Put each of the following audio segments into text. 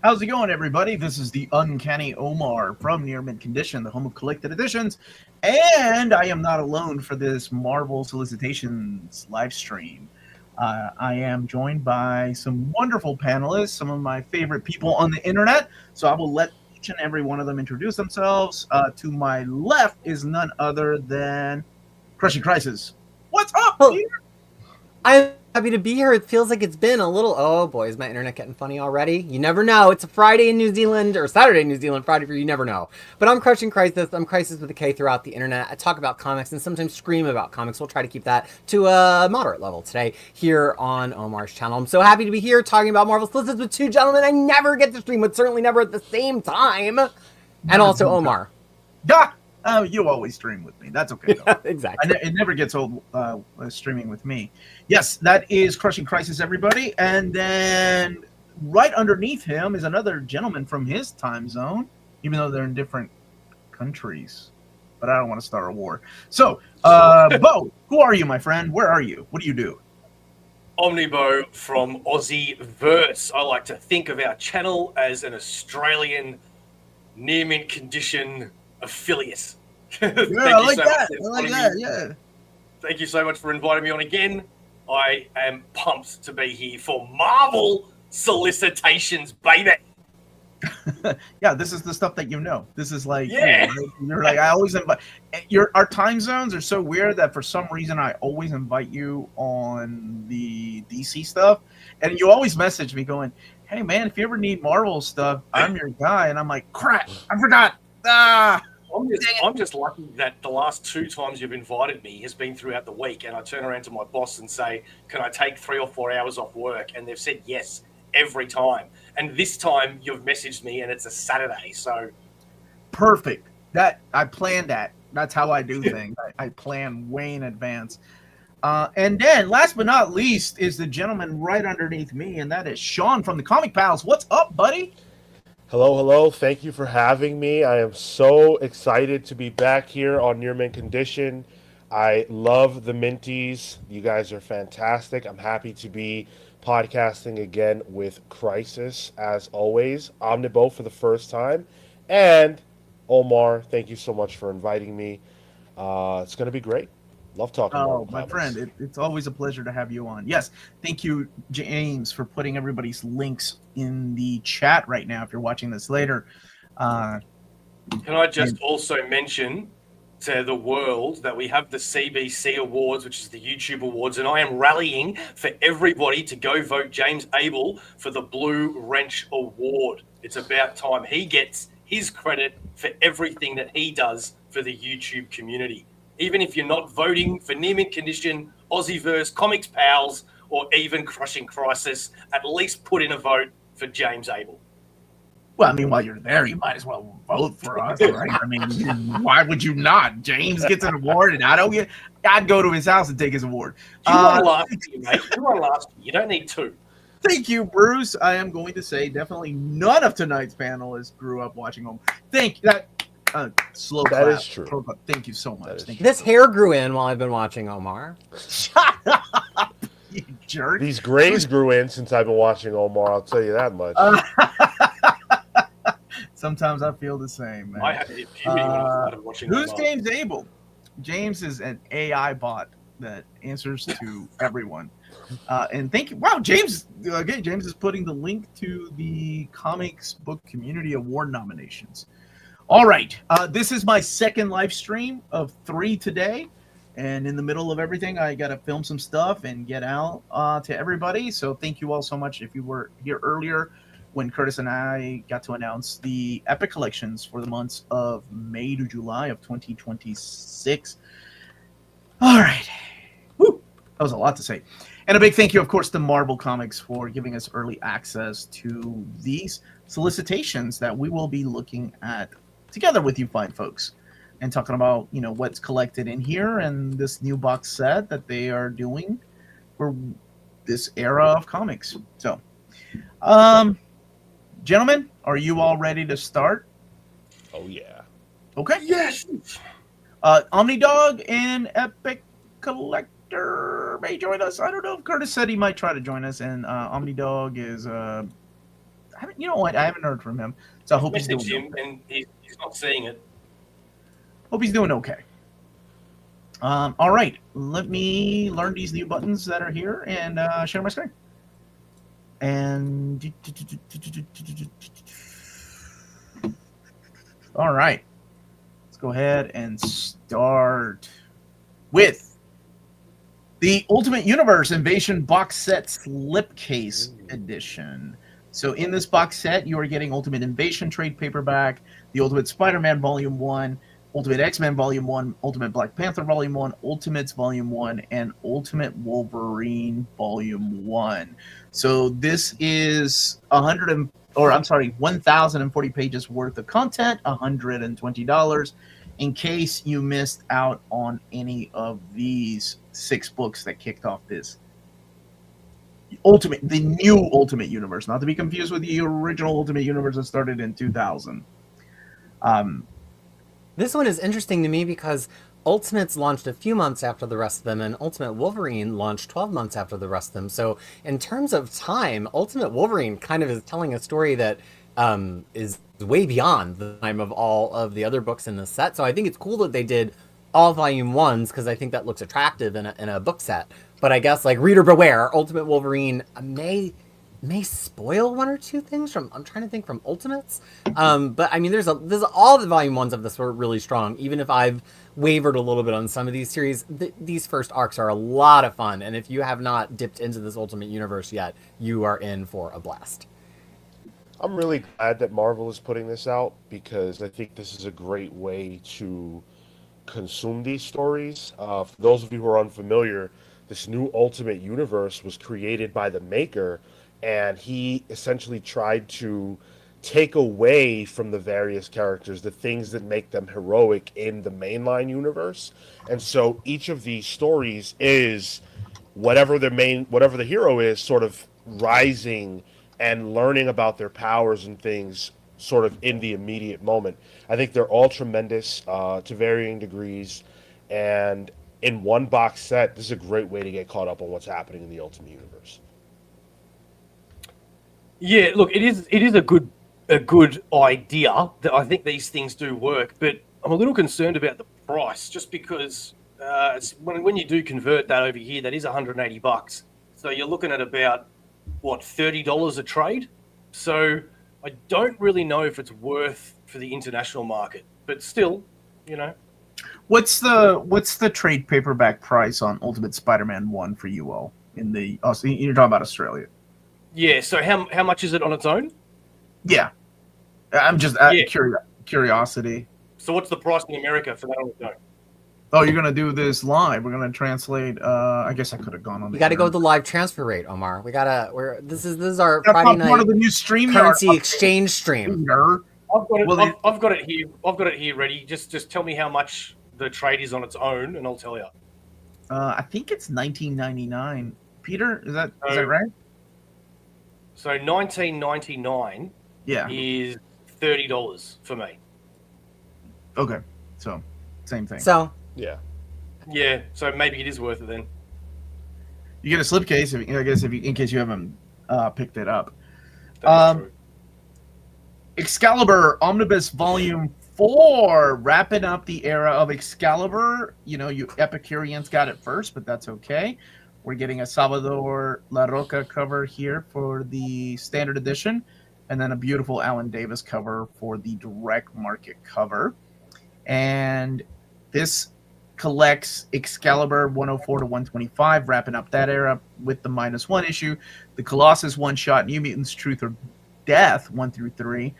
How's it going, everybody? This is the Uncanny Omar from Near Mint Condition, the home of collected editions. And I am not alone for this Marvel Solicitations live stream. I am joined by some wonderful panelists, some of my favorite people on the internet. So I will let each and every one of them introduce themselves. To my left is none other than Crushing Crisis. What's up, Peter? I'm happy to be here. It feels like it's been a little... Oh, boy, is my internet getting funny already? You never know. It's a Friday in New Zealand, or Saturday in New Zealand, Friday for you never know. But I'm Crushing Crisis. I'm Crisis with a K throughout the internet. I talk about comics and sometimes scream about comics. We'll try to keep that to a moderate level today here on Omar's channel. I'm so happy to be here talking about Marvel Solicits with two gentlemen I never get to stream with, certainly never at the same time. And also Omar. You always stream with me. That's okay. Yeah, exactly. It never gets old streaming with me. Yes, that is Crushing Crisis, everybody. And then right underneath him is another gentleman from his time zone, even though they're in different countries. But I don't want to start a war. So, Bo, who are you, my friend? Where are you? What do you do? Omnibus from Aussie Verse. I like to think of our channel as an Australian near mint condition affiliate. Yeah, I like that. Yeah. Thank you so much for inviting me on again. I am pumped to be here for Marvel Solicitations, baby. Yeah, this is the stuff that you know. This is like, yeah. You're like, I always invite. Our time zones are so weird that for some reason I always invite you on the DC stuff, and you always message me going, "Hey man, if you ever need Marvel stuff, I'm your guy." And I'm like, "Crap, I forgot." I'm just lucky that the last two times you've invited me has been throughout the week, and I turn around to my boss and say, "Can I take 3 or 4 hours off work?" And they've said yes every time. And this time you've messaged me, and it's a Saturday, so perfect. That I planned that. That's how I do things. I plan way in advance. And then, last but not least, is the gentleman right underneath me, and that is Sean from the Comic Pals. What's up, buddy? Hello. Thank you for having me. I am so excited to be back here on Near Mint Condition. I love the Minties. You guys are fantastic. I'm happy to be podcasting again with Crisis, as always. Omnibus for the first time. And Omar, thank you so much for inviting me. It's going to be great. Love talking about my friend, it's always a pleasure to have you on. Yes, thank you, James, for putting everybody's links in the chat right now if you're watching this later. Can I just also mention to the world that we have the CBC Awards, which is the YouTube Awards, and I am rallying for everybody to go vote James Abel for the Blue Wrench Award. It's about time he gets his credit for everything that he does for the YouTube community. Even if you're not voting for Near Mint Condition, Aussieverse, Comics Pals, or even Crushing Crisis, at least put in a vote for James Abel. Well, I mean, while you're there, you might as well vote for us, right? I mean, why would you not? James gets an award, and I don't get. I'd go to his house and take his award. You won last year, mate. You won last year. You don't need two. Thank you, Bruce. I am going to say definitely none of tonight's panelists grew up watching them. Thank you. Slow clap. That is true. Thank you so much. This hair grew in while I've been watching Omar. Shut up, you jerk. These grays grew in since I've been watching Omar, I'll tell you that much. Sometimes I feel the same, man. I had it when I started watching Who's Omar. James Abel? James is an AI bot that answers to everyone. And thank you. Wow, James. Again, James is putting the link to the Comics Book Community Award nominations. All right, this is my second live stream of 3 today, and in the middle of everything, I got to film some stuff and get out to everybody. So thank you all so much. If you were here earlier when Curtis and I got to announce the Epic collections for the months of May to July of 2026. All right, woo, that was a lot to say. And a big thank you, of course, to Marvel Comics for giving us early access to these solicitations that we will be looking at together with you fine folks and talking about, you know, what's collected in here and this new box set that they are doing for this era of comics. So, gentlemen, are you all ready to start? Oh, yeah. Okay. Yes. Omnidog and Epic Collector may join us. I don't know if Curtis said he might try to join us, and Omnidog is haven't. You know what? I haven't heard from him, so I hope he's doing. Messaged him, and he's not seeing it. Hope he's doing okay. All right, let me learn these new buttons that are here and share my screen. And all right, let's go ahead and start with the Ultimate Universe Invasion Box Set Slipcase Edition. So in this box set, you are getting Ultimate Invasion trade paperback, the Ultimate Spider-Man Volume 1, Ultimate X-Men Volume 1, Ultimate Black Panther Volume 1, Ultimates Volume 1, and Ultimate Wolverine Volume 1. So this is 1,040 pages worth of content, $120, in case you missed out on any of these 6 books that kicked off this the new Ultimate Universe, not to be confused with the original Ultimate Universe that started in 2000. This one is interesting to me because Ultimates launched a few months after the rest of them, and Ultimate Wolverine launched 12 months after the rest of them. So in terms of time, Ultimate Wolverine kind of is telling a story that is way beyond the time of all of the other books in the set. So I think it's cool that they did all volume 1s, because I think that looks attractive in a book set. But I guess, like, reader beware, Ultimate Wolverine may spoil one or two things from, I'm trying to think, from Ultimates. But I mean, there's all the volume 1s of this were really strong. Even if I've wavered a little bit on some of these series, these first arcs are a lot of fun. And if you have not dipped into this Ultimate Universe yet, you are in for a blast. I'm really glad that Marvel is putting this out, because I think this is a great way to consume these stories. For those of you who are unfamiliar, this new Ultimate Universe was created by the maker, and he essentially tried to take away from the various characters the things that make them heroic in the mainline universe. And so each of these stories is whatever the hero is, sort of rising and learning about their powers and things sort of in the immediate moment. I think they're all tremendous to varying degrees, and in one box set, this is a great way to get caught up on what's happening in the Ultimate Universe. Yeah, look, it is a good idea. That I think these things do work, but I'm a little concerned about the price, just because when you do convert that over here, that is $180. So you're looking at about $30 a trade. So I don't really know if it's worth for the international market, but still, you know. What's the trade paperback price on Ultimate Spider-Man 1 for you all in the? Oh, so you're talking about Australia. Yeah. So how much is it on its own? Yeah, I'm just curiosity. So what's the price in America for that on its own? Oh, you're gonna do this live. We're gonna translate. I guess I could have gone on. We got to go with the live transfer rate, Omar. This is our That's Friday not part night of the new stream currency exchange stream. I've got it here. I've got it here ready. Just tell me how much the trade is on its own, and I'll tell you. I think it's $19.99. Peter, is that right? So $19.99 is $30 for me. Okay, so same thing. So Yeah. Yeah, so maybe it is worth it then. You get a slipcase, in case you haven't picked it up. That is true. Excalibur Omnibus Volume 4, wrapping up the era of Excalibur. You know, you Epicureans got it first, but that's okay. We're getting a Salvador La Roca cover here for the standard edition, and then a beautiful Alan Davis cover for the direct market cover. And this collects Excalibur 104 to 125, wrapping up that era with the -1 issue, the Colossus one-shot, New Mutants Truth or Death 1 through 3,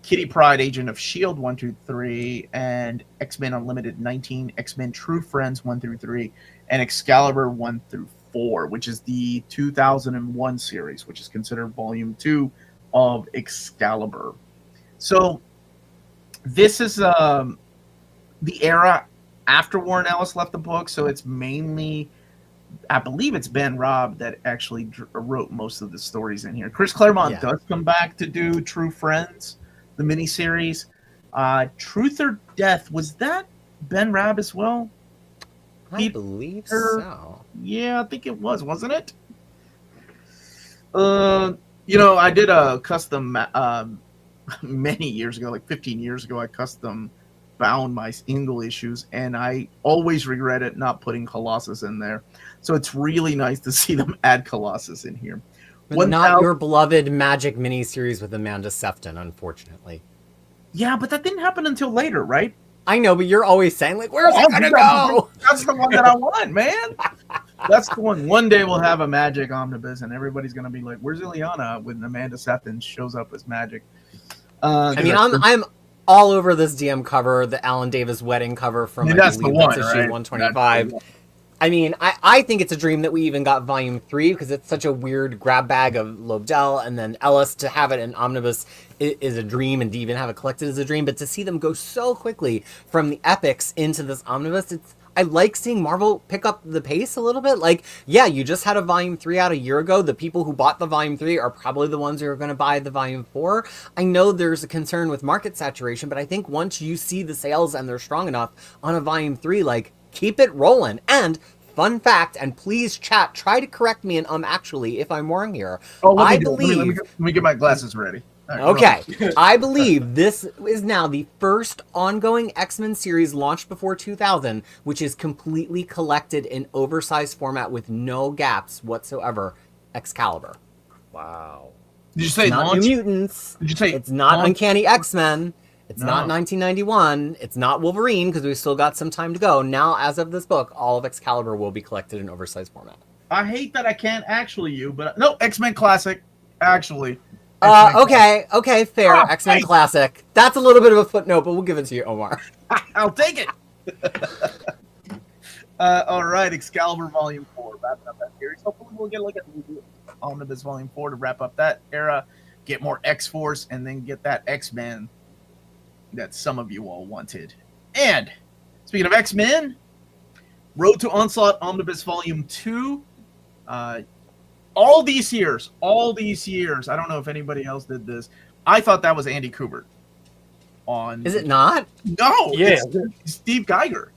Kitty Pryde Agent of S.H.I.E.L.D. 1 through 3, and X-Men Unlimited 19, X-Men True Friends 1 through 3, and Excalibur 1 through 4, which is the 2001 series, which is considered Volume 2 of Excalibur. So this is the era after Warren Ellis left the book, so it's mainly, I believe it's Ben Robb that actually wrote most of the stories in here. Chris Claremont does come back to do True Friends, the miniseries. Truth or Death, was that Ben Robb as well? I believe so. Yeah, I think it was, wasn't it? Yeah, You know, I did a custom many years ago, like 15 years ago. I custom bound my single issues, and I always regretted not putting Colossus in there. So it's really nice to see them add Colossus in here. But not your beloved Magic miniseries with Amanda Sefton, unfortunately. Yeah, but that didn't happen until later, right? I know, but you're always saying, like, where's it gonna go? That's the one that I want, man. That's the one. One day we'll have a Magic Omnibus, and everybody's gonna be like, "Where's Ileana?" When Amanda Sefton shows up as Magic. I mean, I'm all over this DM cover, the Alan Davis wedding cover from that's the one, issue right? 125. I mean, I think it's a dream that we even got volume 3 because it's such a weird grab bag of Lobdell and then Ellis. To have it in Omnibus is a dream, and to even have it collected is a dream. But to see them go so quickly from the epics into this Omnibus, I like seeing Marvel pick up the pace a little bit. Like, yeah, you just had a volume 3 out a year ago. The people who bought the volume 3 are probably the ones who are going to buy the volume 4. I know there's a concern with market saturation, but I think once you see the sales and they're strong enough on a volume 3, like, keep it rolling. And fun fact, and please chat, try to correct me and actually if I'm wrong here. Let me get my glasses ready. Right, okay, I believe this is now the first ongoing X-Men series launched before 2000, which is completely collected in oversized format with no gaps whatsoever. Excalibur. Wow. Did you say not launch? New Mutants? Did you say it's not launch? Uncanny X-Men? It's No. not 1991. It's not Wolverine because we've still got some time to go. Now, as of this book, all of Excalibur will be collected in oversized format. I hate that I can't actually but no, X-Men Classic, actually. Okay, fair. Oh, X-Men hey. Classic. That's a little bit of a footnote, but we'll give it to you, Omar. I'll take it. All right, Excalibur Volume 4, wrapping up that series. Hopefully we'll get like a Omnibus Volume 4 to wrap up that era, get more X-Force, and then get that X-Men that some of you all wanted. And speaking of X-Men, Road to Onslaught Omnibus Volume 2. All these years, I don't know if anybody else did this. I thought that was Andy Kubert. Is it not? No, Yeah. it's Steve Geiger.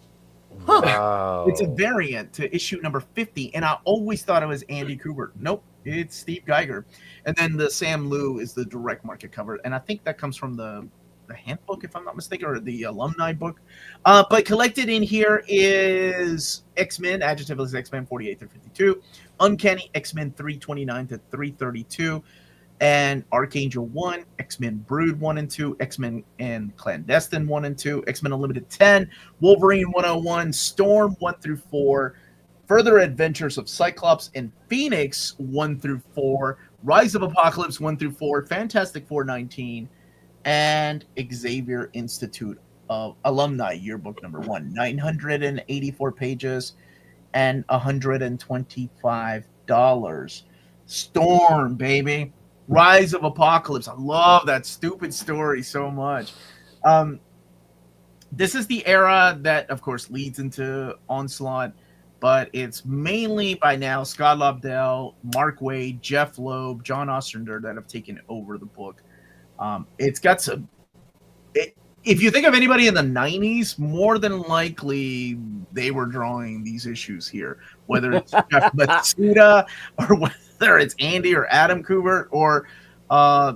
Huh. Wow. It's a variant to issue number 50, and I always thought it was Andy Kubert. Nope, it's Steve Geiger. And then the Sam Liu is the direct market cover, and I think that comes from the handbook, if I'm not mistaken, or the alumni book. But collected in here is X-Men, adjective is X-Men 48 to 52, Uncanny X-Men 329 to 332, and Archangel 1, X-Men Brood 1 and 2, X-Men and Clandestine 1 and 2, X-Men Unlimited 10, Wolverine 101, Storm 1 through 4, Further Adventures of Cyclops and Phoenix 1 through 4, Rise of Apocalypse 1 through 4, Fantastic 419, and Xavier Institute of Alumni Yearbook number 1, 984 pages and $125. Storm, baby. Rise of Apocalypse. I love that stupid story so much. This is the era that, of course, leads into Onslaught, but it's mainly by now Scott Lobdell, Mark Waid, Jeff Loeb, John Ostrander that have taken over the book. It's got some. If you think of anybody in the 90s, more than likely they were drawing these issues here, whether it's Jeff Matsuda or whether it's Andy or Adam Kubert, or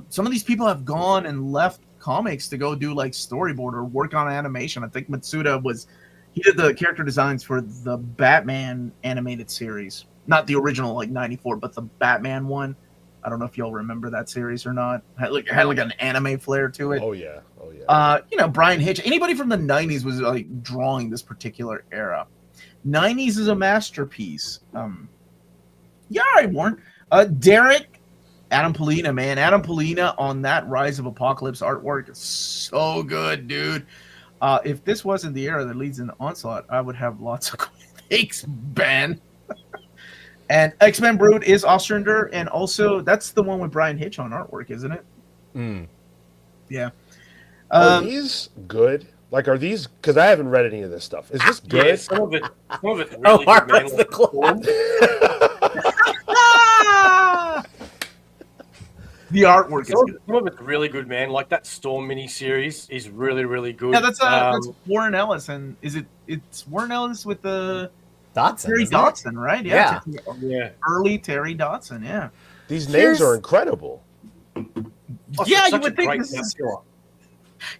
some of these people have gone and left comics to go do like storyboard or work on animation. I think Matsuda he did the character designs for the Batman animated series, not the original like 94, but the Batman one. I don't know if y'all remember that series or not. It had like an anime flair to it. Oh yeah. Brian Hitch. Anybody from the 90s was like drawing this particular era. 90s is a masterpiece. Yeah, all right, Warren. Derek, Adam Polina, man. Adam Polina on that Rise of Apocalypse artwork is so good, dude. If this wasn't the era that leads into Onslaught, I would have lots of thanks, Ben. And X-Men Brood is Ostrander, and also that's the one with Brian Hitch on artwork, isn't it? Yeah. Are these good? Like, are these? Because I haven't read any of this stuff. Is this good? Yeah, some of it's really good, man. The club. The artwork is good. Some of it's really good, man. Like that Storm mini-series is really, really good. Yeah, that's Warren Ellis, and it's Warren Ellis with the Dotson, Terry Dodson, right? Yeah. Yeah. Early Terry Dodson, yeah. These names are incredible. Plus, Yeah, it's you such a would think great this is. killer.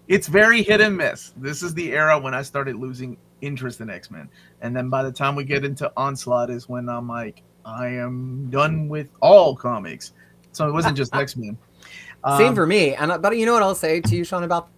It's very hit and miss. This is the era when I started losing interest in X-Men, and then by the time we get into Onslaught is when I'm like, I am done with all comics. So it wasn't just X-Men. Same for me. And but you know what I'll say to you, Sean, about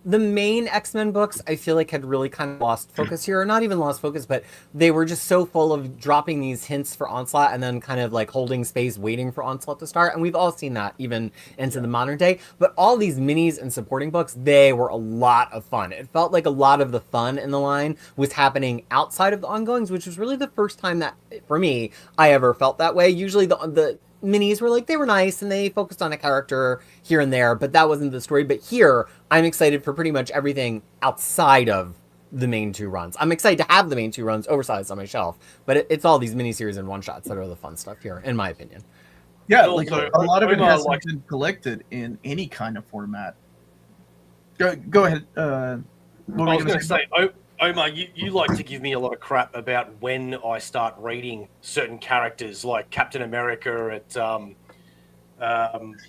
the main X-Men books, I feel like had really kind of lost focus here. Or not even lost focus, but they were just so full of dropping these hints for Onslaught and then kind of like holding space, waiting for Onslaught to start. And we've all seen that even into the modern day. But all these minis and supporting books, they were a lot of fun. It felt like a lot of the fun in the line was happening outside of the ongoings, which was really the first time that, for me, I ever felt that way. Usually the minis were like, they were nice and they focused on a character here and there, but that wasn't the story. But here, I'm excited for pretty much everything outside of the main two runs. I'm excited to have the main two runs oversized on my shelf, but it's all these miniseries and one-shots that are the fun stuff here, in my opinion. Yeah, Also, like a lot of it Omar hasn't likes- been collected in any kind of format. Go ahead. What I were was you going to say, Omar, you like to give me a lot of crap about when I start reading certain characters, like Captain America at.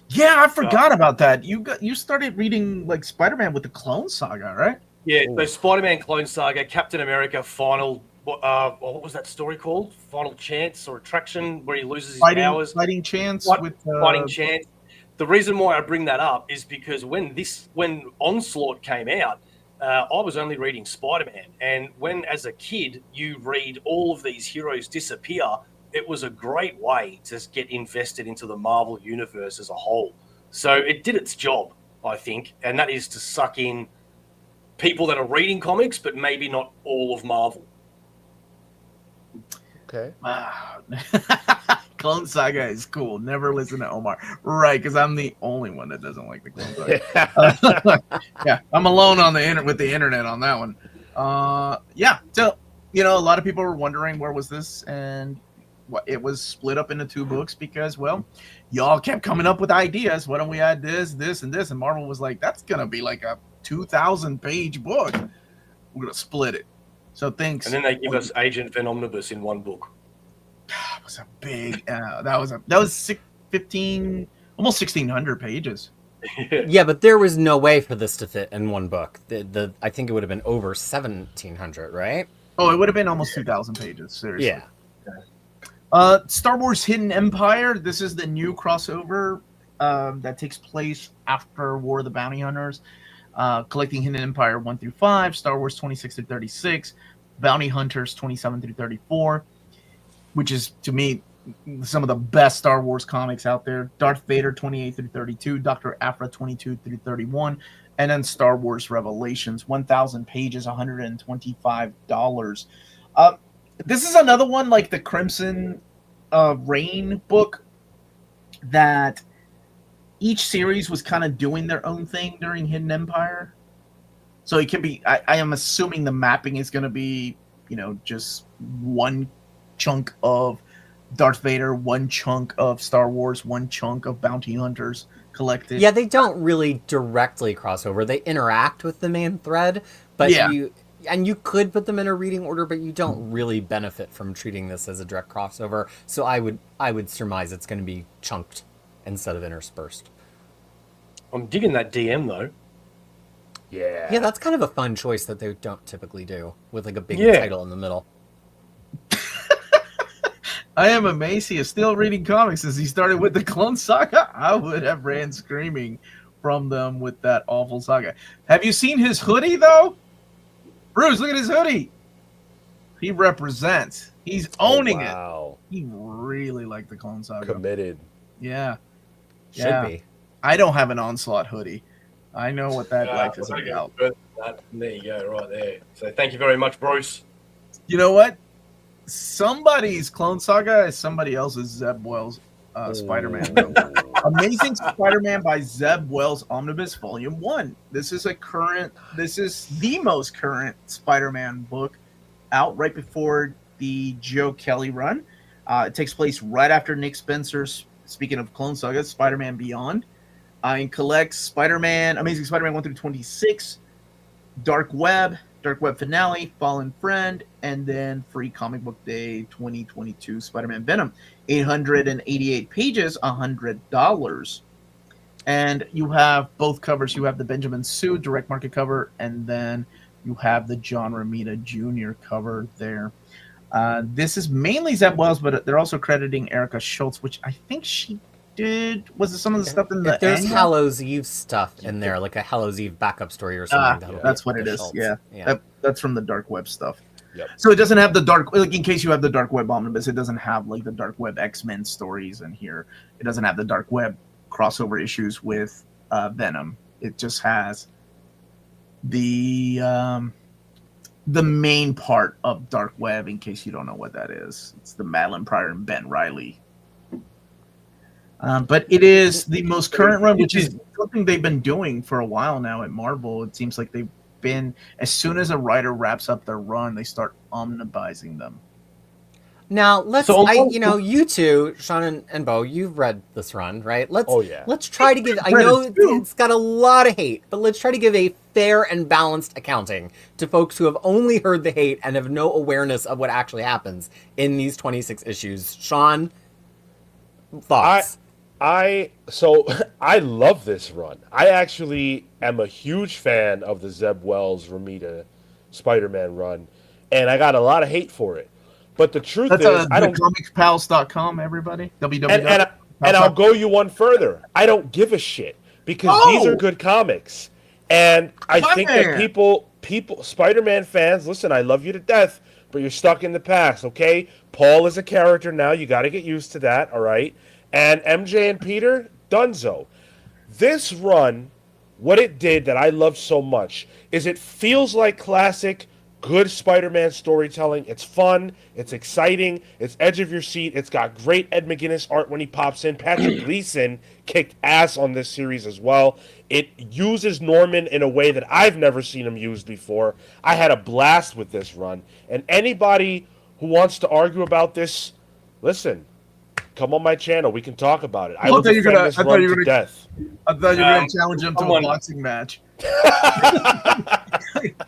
Yeah, I forgot about that. You started reading like Spider-Man with the Clone Saga, right? Yeah, so Spider-Man Clone Saga, Captain America, Final. What was that story called? Final Chance or Attraction, where he loses his powers. Fighting Chance with Fighting Chance. The reason why I bring that up is because when Onslaught came out, I was only reading Spider-Man, and when as a kid you read all of these heroes disappear, it was a great way to get invested into the Marvel universe as a whole. So it did its job, I think, and that is to suck in people that are reading comics, but maybe not all of Marvel. Okay. Clone Saga is cool. Never listen to Omar. Right, because I'm the only one that doesn't like the Clone Saga. Yeah, I'm alone on the with the internet on that one. Yeah, so a lot of people were wondering where was this, and it was split up into two books because, well, y'all kept coming up with ideas. Why don't we add this, and this? And Marvel was like, that's gonna be like a 2,000-page book. We're gonna split it. So thanks. And then they give us Agent Van Omnibus in one book. That was a big. That was 15, almost 1,600 pages. Yeah, but there was no way for this to fit in one book. I think it would have been over 1,700, right? Oh, it would have been almost 2,000 pages. Seriously. Yeah. Star Wars Hidden Empire. This is the new crossover that takes place after War of the Bounty Hunters. Collecting Hidden Empire 1 through 5, Star Wars 26 through 36, Bounty Hunters 27 through 34, which is, to me, some of the best Star Wars comics out there. Darth Vader 28 through 32, Dr. Aphra 22 through 31, and then Star Wars Revelations, 1,000 pages, $125. This is another one like the Crimson Reign book that each series was kind of doing their own thing during Hidden Empire. So it can be, I am assuming the mapping is going to be, just one chunk of Darth Vader, one chunk of Star Wars, one chunk of Bounty Hunters collected. Yeah, they don't really directly cross over. They interact with the main thread, but you could put them in a reading order, but you don't really benefit from treating this as a direct crossover. So I would surmise it's going to be chunked instead of interspersed. I'm digging that DM though. Yeah, that's kind of a fun choice that they don't typically do with like a big title in the middle. I am amazed he is still reading comics as he started with the Clone Saga. I would have ran screaming from them with that awful saga. Have you seen his hoodie though? Bruce, look at his hoodie. He represents. He's owning it. He really liked the Clone Saga. Committed. Yeah. Should be. I don't have an Onslaught hoodie. I know what that life is There about. you go, right there. So thank you very much, Bruce. You know what? Somebody's Clone Saga is somebody else's Zeb Wells Spider-Man. Amazing Spider-Man by Zeb Wells Omnibus Volume 1. This is the most current Spider-Man book out right before the Joe Kelly run. It takes place right after Nick Spencer's, speaking of Clone Saga, Spider-Man Beyond. And collects Amazing Spider-Man 1 through 26, Dark Web Finale, Fallen Friend, and then Free Comic Book Day 2022 Spider-Man Venom. 888 pages, $100. And you have both covers. You have the Benjamin Sue direct market cover, and then you have the John Romita Jr. cover there. This is mainly Zeb Wells, but they're also crediting Erica Schultz, which I think she did. Was it some of the stuff in the If there's annual? Hallows Eve stuff in there, like a Hallows Eve backup story or something, that'll be that's what it the is. Schultz. Yeah. That's from the Dark Web stuff. Yep. So it doesn't have the dark, like in case you have the Dark Web Omnibus, it doesn't have like the Dark Web X-Men stories in here. It doesn't have the Dark Web crossover issues with Venom. It just has the main part of Dark Web, in case you don't know what that is. It's the Madeline Pryor and Ben Reilly. But it is the most current run, which is something they've been doing for a while now at Marvel. It seems like they've been, as soon as a writer wraps up their run, they start omnibusing them. Now you two, Sean and Bo, you've read this run, right? Let's try to give. I know it's got a lot of hate, but let's try to give a fair and balanced accounting to folks who have only heard the hate and have no awareness of what actually happens in these 26 issues. Sean, thoughts? I love this run. I actually am a huge fan of the Zeb Wells Romita Spider-Man run, and I got a lot of hate for it. But the truth is, I don't. ComicsPals.com, everybody. And I'll go you one further. I don't give a shit because these are good comics, and I think that people, Spider-Man fans, listen. I love you to death, but you're stuck in the past. Okay, Paul is a character now. You got to get used to that. All right. And MJ and Peter, dunzo. This run, what it did that I love so much is it feels like classic, good Spider-Man storytelling. It's fun. It's exciting. It's edge of your seat. It's got great Ed McGuinness art when he pops in. Patrick Gleason kicked ass on this series as well. It uses Norman in a way that I've never seen him used before. I had a blast with this run. And anybody who wants to argue about this, listen, come on my channel. We can talk about it. I will defend this run to death. I thought you were going to challenge him to a boxing match.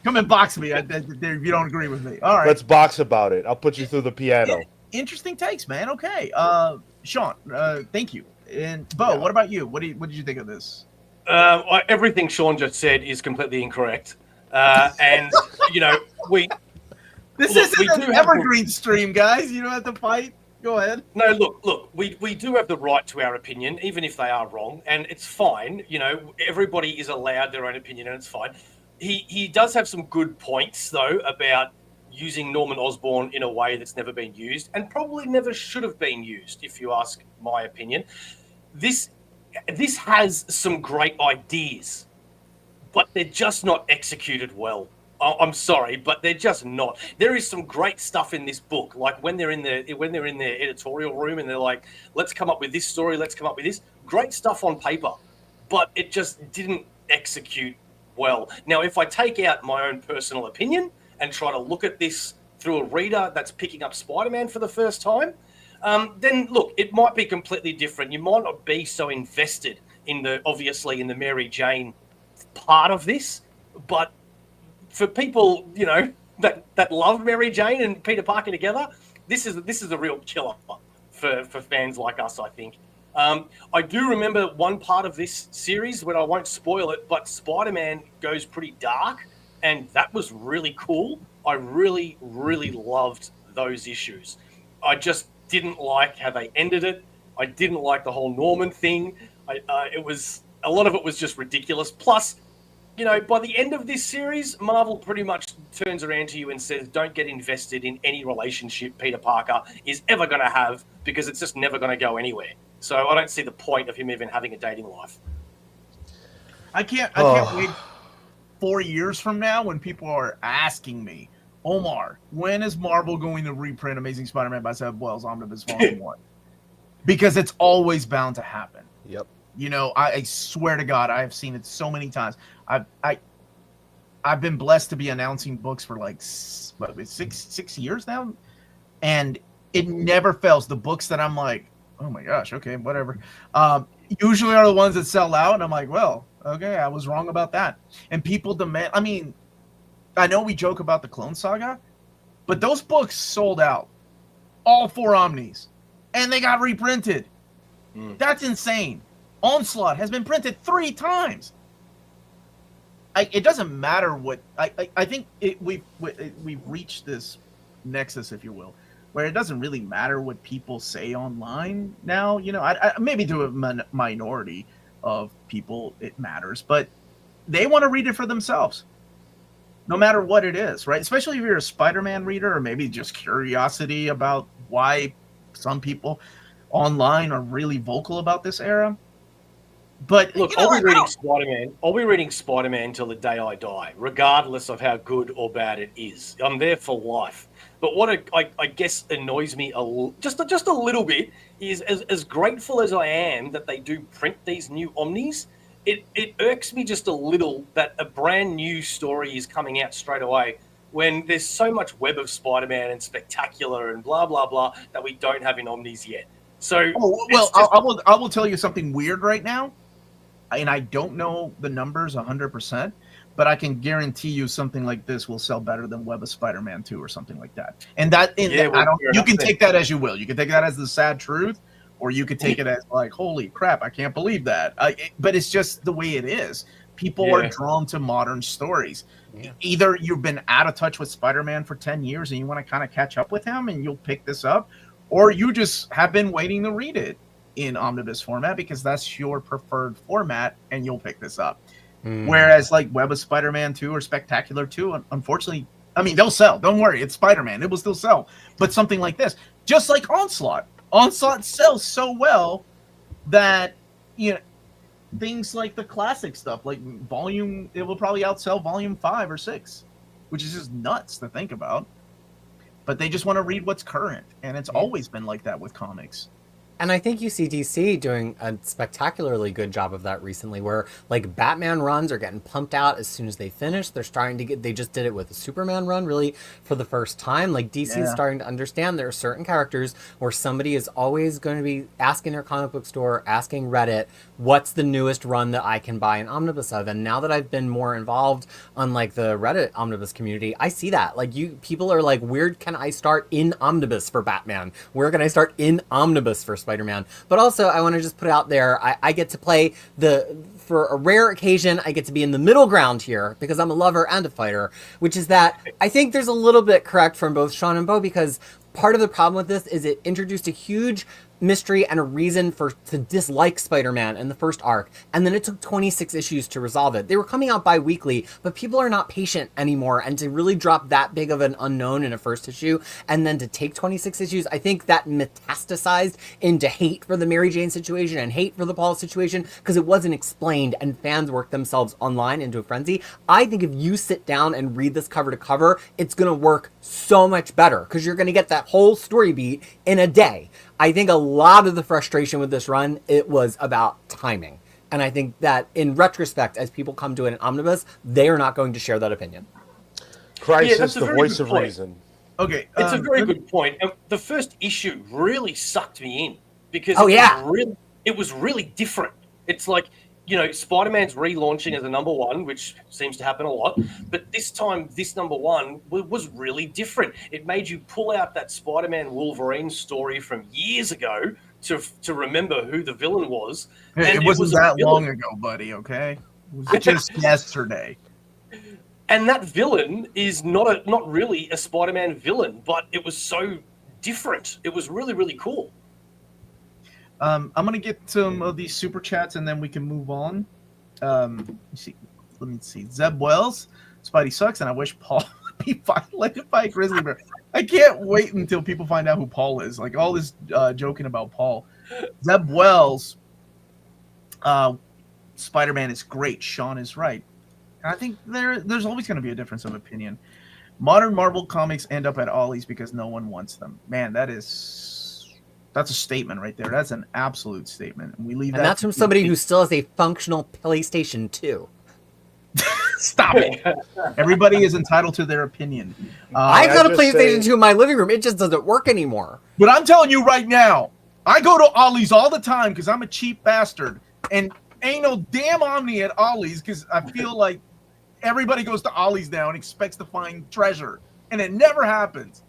Come and box me if you don't agree with me. All right. Let's box about it. I'll put you through the piano. Interesting takes, man. Okay. Sean, thank you. And Bo, what about you? What did you think of this? Everything Sean just said is completely incorrect. And, This isn't an evergreen stream, guys. You don't have to fight. Go ahead. No, look, we do have the right to our opinion, even if they are wrong, and it's fine. Everybody is allowed their own opinion, and it's fine. He does have some good points, though, about using Norman Osborn in a way that's never been used, and probably never should have been used, if you ask my opinion. This has some great ideas, but they're just not executed well. I'm sorry, but they're just not. There is some great stuff in this book, like when they're in their editorial room and they're like, "Let's come up with this story. Let's come up with this." Great stuff on paper, but it just didn't execute well. Now, if I take out my own personal opinion and try to look at this through a reader that's picking up Spider-Man for the first time, then look, it might be completely different. You might not be so invested in the Mary Jane part of this, but for people, that love Mary Jane and Peter Parker together, this is a real killer for fans like us, I think. I do remember one part of this series where I won't spoil it, but Spider-Man goes pretty dark, and that was really cool. I really, really loved those issues. I just didn't like how they ended it. I didn't like the whole Norman thing. A lot of it was just ridiculous. Plus, by the end of this series, Marvel pretty much turns around to you and says, don't get invested in any relationship Peter Parker is ever going to have, because it's just never going to go anywhere. So I don't see the point of him even having a dating life. I can't wait 4 years from now when people are asking me, Omar, when is Marvel going to reprint Amazing Spider-Man by Zeb Wells Omnibus Volume 1? Because it's always bound to happen. Yep. I swear to God, I have seen it so many times. I've been blessed to be announcing books for like six years now, and it never fails. The books that I'm like, oh my gosh, okay, whatever, usually are the ones that sell out, and I'm like, well, okay, I was wrong about that. And people demand. I mean, I know we joke about the Clone Saga, but those books sold out, all 4 Omnis, and they got reprinted. That's insane. Onslaught has been printed 3 times. It doesn't matter what I think we've reached this nexus, if you will, where it doesn't really matter what people say online now. You know, I maybe to a minority of people it matters, but they want to read it for themselves, no matter what it is, right? Especially if you're a Spider-Man reader, or maybe just curiosity about why some people online are really vocal about this era. But look, I'll be reading Spider-Man. I'll be reading Spider-Man till the day I die, regardless of how good or bad it is. I'm there for life. But what I guess annoys me just a little bit is, as grateful as I am that they do print these new Omnis, it irks me just a little that a brand new story is coming out straight away when there's so much Web of Spider-Man and Spectacular and blah blah blah that we don't have in Omnis yet. So, I will tell you something weird right now. And I don't know the numbers 100%, but I can guarantee you something like this will sell better than Web of Spider-Man 2 or something like that. And you can take that as you will. You can take that as the sad truth, or you could take it as like, holy crap, I can't believe that. But it's just the way it is. People are drawn to modern stories. Yeah. Either you've been out of touch with Spider-Man for 10 years and you want to kind of catch up with him and you'll pick this up, or you just have been waiting to read it in omnibus format because that's your preferred format and you'll pick this up. Whereas like Web of Spider-Man 2 or Spectacular 2, unfortunately, I mean, they'll sell. Don't worry, it's Spider-Man. It will still sell. But something like this, just like Onslaught sells so well that, you know, things like the classic stuff, like it will probably outsell volume 5 or 6, which is just nuts to think about. But they just want to read what's current. And it's always been like that with comics. And I think you see DC doing a spectacularly good job of that recently, where like Batman runs are getting pumped out as soon as they finish. They're starting to they just did it with a Superman run really for the first time. Like DC is starting to understand there are certain characters where somebody is always going to be asking their comic book store, asking Reddit, what's the newest run that I can buy an omnibus of? And now that I've been more involved on like the Reddit omnibus community, I see that. Like people are like, where can I start in omnibus for Batman? Where can I start in omnibus for Spider-Man? But also I want to just put out there, I get to play for a rare occasion, I get to be in the middle ground here because I'm a lover and a fighter, which is that I think there's a little bit correct from both Sean and Bo, because part of the problem with this is it introduced a huge mystery and a reason to dislike Spider-Man in the first arc, and then it took 26 issues to resolve it. They were coming out bi-weekly, but people are not patient anymore, and to really drop that big of an unknown in a first issue and then to take 26 issues, I think that metastasized into hate for the Mary Jane situation and hate for the Paul situation because it wasn't explained and fans worked themselves online into a frenzy. I think if you sit down and read this cover to cover, it's going to work so much better because you're going to get that whole story beat in a day. I think a lot of the frustration with this run, it was about timing. And I think that in retrospect, as people come to an omnibus, they are not going to share that opinion. Crisis, the voice of reason. Okay. It's a very good point. The first issue really sucked me in because it was really different. It's like, you know, Spider-Man's relaunching as a number one, which seems to happen a lot. But this time, this number one was really different. It made you pull out that Spider-Man Wolverine story from years ago to remember who the villain was. Hey, it wasn't that long ago, buddy, okay? It was just yesterday. And that villain is not really a Spider-Man villain, but it was so different. It was really, really cool. I'm going to get some of these super chats and then we can move on. Let me see. Zeb Wells, Spidey sucks, and I wish Paul would be violated by a grizzly bear. I can't wait until people find out who Paul is. Like all this joking about Paul. Zeb Wells, Spider-Man is great. Sean is right. And I think there's always going to be a difference of opinion. Modern Marvel comics end up at Ollie's because no one wants them. Man, that's a statement right there. That's an absolute statement. And we leave that. And that's from somebody who still has a functional PlayStation 2. Stop it. Everybody is entitled to their opinion. I've got a PlayStation 2 in my living room. It just doesn't work anymore. But I'm telling you right now, I go to Ollie's all the time because I'm a cheap bastard. And ain't no damn Omni at Ollie's because I feel like everybody goes to Ollie's now and expects to find treasure. And it never happens.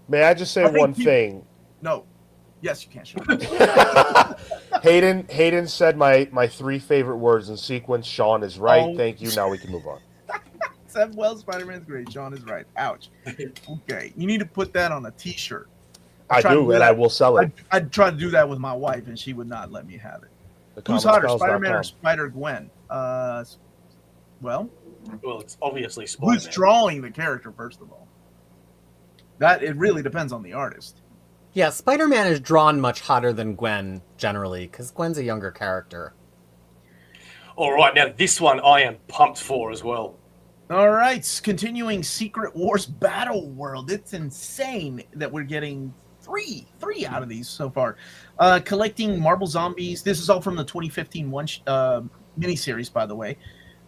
May I just say one thing? No. Yes, you can. Sure. Hayden said my 3 favorite words in sequence. Sean is right. Oh. Thank you. Now we can move on. Said, well, Spider-Man's great. Sean is right. Ouch. Okay, you need to put that on a T-shirt. I do, and I will sell it. I'd try to do that with my wife, and she would not let me have it. Who's Thecommicspells.com. hotter, Spider-Man or Spider-Gwen? Well, it's obviously Spider-Man. who's drawing the character, first of all? That it really depends on the artist. Yeah, Spider-Man is drawn much hotter than Gwen generally, because Gwen's a younger character. All right, now this one I am pumped for as well. All right, continuing Secret Wars Battleworld. It's insane that we're getting three out of these so far. Collecting Marvel Zombies. This is all from the 2015 miniseries, by the way.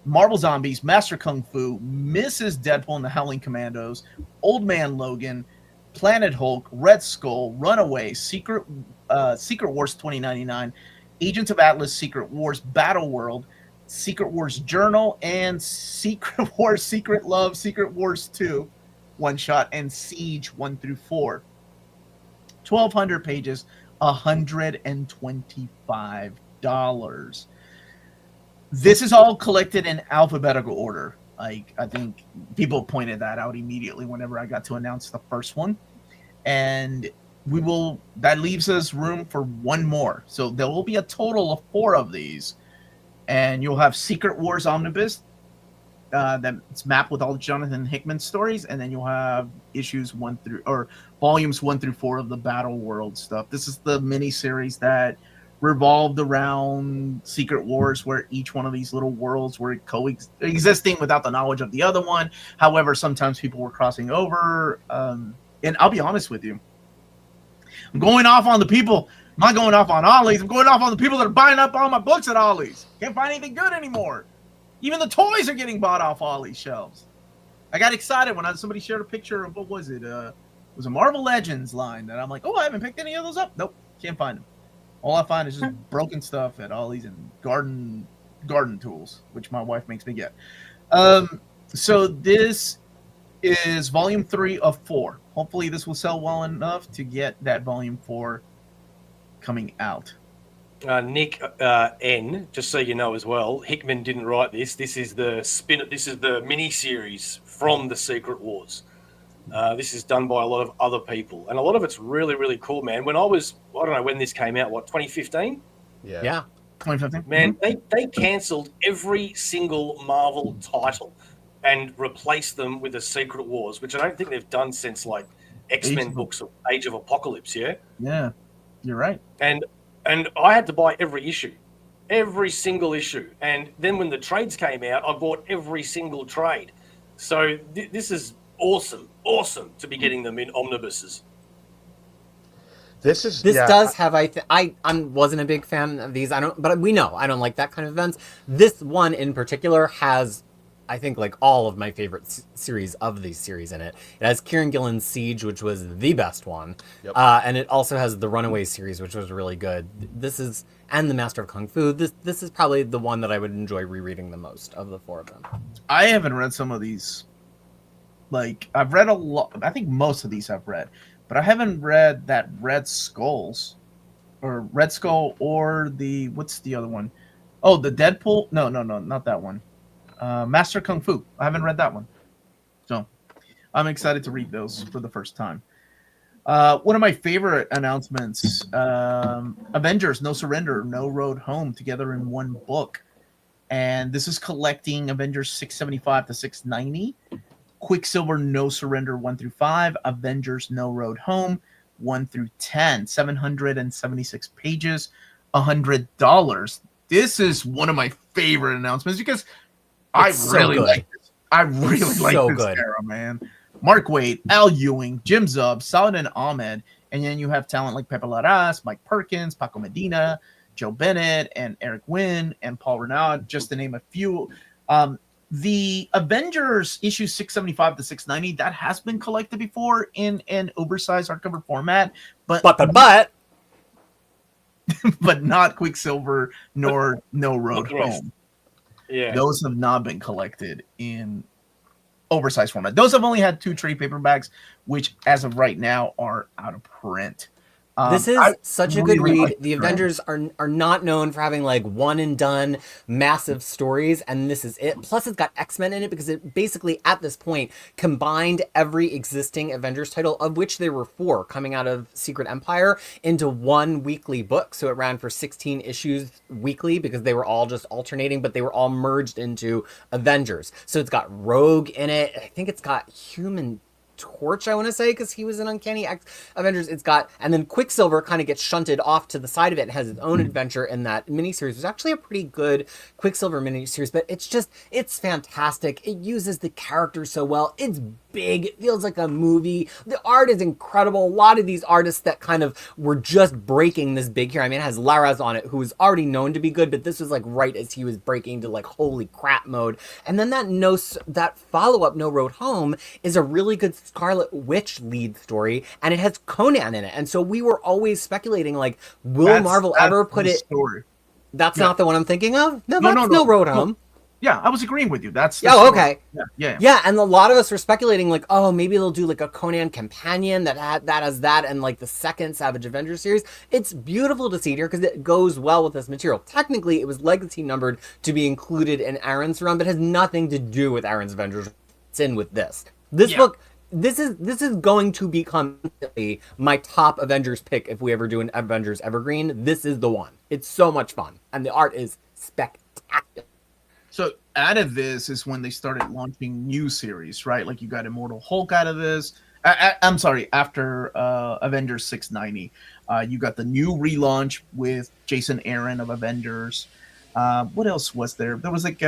Marvel Zombies, Master Kung Fu, Mrs. Deadpool and the Howling Commandos, Old Man Logan, Planet Hulk, Red Skull, Runaway, Secret Wars 2099, Agents of Atlas, Secret Wars Battleworld, Secret Wars Journal, and Secret Wars Secret Love, Secret Wars 2 one shot, and Siege 1 through 4. 1,200 pages, $125. This is all collected in alphabetical order. Like, I think people pointed that out immediately whenever I got to announce the first one. And that leaves us room for one more. So there will be a total of 4 of these. And you'll have Secret Wars Omnibus that's mapped with all Jonathan Hickman stories, and then you'll have volumes 1 through 4 of the Battleworld stuff. This is the mini-series that revolved around Secret Wars, where each one of these little worlds were coexisting without the knowledge of the other one. However, sometimes people were crossing over. And I'll be honest with you, I'm going off on the people. I'm not going off on Ollie's. I'm going off on the people that are buying up all my books at Ollie's. Can't find anything good anymore. Even the toys are getting bought off Ollie's shelves. I got excited when somebody shared a picture of, what was it? It was a Marvel Legends line. And I'm like, oh, I haven't picked any of those up. Nope, can't find them. All I find is just broken stuff at Ollie's and garden tools, which my wife makes me get. So this is volume 3 of 4. Hopefully this will sell well enough to get that volume 4 coming out. Nick N, just so you know as well, Hickman didn't write this. This is the mini series from the Secret Wars. This is done by a lot of other people, and a lot of it's really, really cool, man. I don't know when this came out, 2015? Yeah. 2015. Man, they cancelled every single Marvel title and replaced them with the Secret Wars, which I don't think they've done since like X-Men books of Age of Apocalypse, yeah? Yeah, you're right. And I had to buy every single issue. And then when the trades came out, I bought every single trade. So this is awesome to be getting them in omnibuses. This does have I wasn't a big fan of these. But we know I don't like that kind of events. This one in particular has, I think, like all of my favorite series of these series in it. It has Kieran Gillen's Siege, which was the best one. Yep. And it also has the Runaway series, which was really good. And the Master of Kung Fu. This is probably the one that I would enjoy rereading the most of the 4 of them. I haven't read some of these. Like, I've read a lot. I think most of these I've read. But I haven't read that Red Skull or what's the other one? Oh, the Deadpool? No, not that one. Master Kung Fu. I haven't read that one. So I'm excited to read those for the first time. One of my favorite announcements, Avengers No Surrender, No Road Home, together in one book. And this is collecting Avengers 675 to 690. Quicksilver No Surrender 1 through 5, Avengers No Road Home 1 through 10, 776 pages, $100. This is one of my favorite announcements because I really like this. I really like this era, man. Mark Waid, Al Ewing, Jim Zub, Saladin Ahmed, and then you have talent like Pepe Larraz, Mike Perkins, Paco Medina, Joe Bennett, and Eric Wynn, and Paul Renaud, just to name a few. The Avengers issue 675 to 690, that has been collected before in an oversized hardcover format, but not Quicksilver nor No Road Home. Yeah, those have not been collected in oversized format. Those have only had 2 trade paperbacks, which as of right now are out of print. This is such a good really read. like The the trend. Avengers are not known for having like one and done massive stories, and this is it. Plus, it's got X-Men in it because it basically at this point combined every existing Avengers title, of which there were 4 coming out of Secret Empire, into one weekly book. So it ran for 16 issues weekly because they were all just alternating, but they were all merged into Avengers. So it's got Rogue in it. I think it's got Human Torch, I want to say, because he was in Uncanny Avengers. It's got, and then Quicksilver kind of gets shunted off to the side of it and has its own adventure in that miniseries. It's actually a pretty good Quicksilver miniseries, but it's fantastic. It uses the characters so well. It's big. It feels like a movie. The art is incredible. A lot of these artists that kind of were just breaking this big here. I mean, it has Laraz on it, who was already known to be good, but this was like right as he was breaking to like holy crap mode. And then that follow-up No Road Home is a really good Scarlet Witch lead story, and it has Conan in it. And so we were always speculating, like, will Marvel ever put the it? Story. That's not the one I'm thinking of. No, No, that's no, No Road no. Home. Yeah, I was agreeing with you. That's the Oh, story. okay. Yeah. Yeah, and a lot of us were speculating, like, oh, maybe they'll do like a Conan companion that has that, and like the second Savage Avengers series. It's beautiful to see it here because it goes well with this material. Technically, it was legacy numbered to be included in Aaron's run, but has nothing to do with Aaron's Avengers. It's in with this. This book. This is going to become my top Avengers pick if we ever do an Avengers Evergreen. This is the one. It's so much fun, and the art is spectacular. So out of this is when they started launching new series, right? Like you got Immortal Hulk out of this. I'm sorry, after Avengers 690, you got the new relaunch with Jason Aaron of Avengers. What else was there? There was like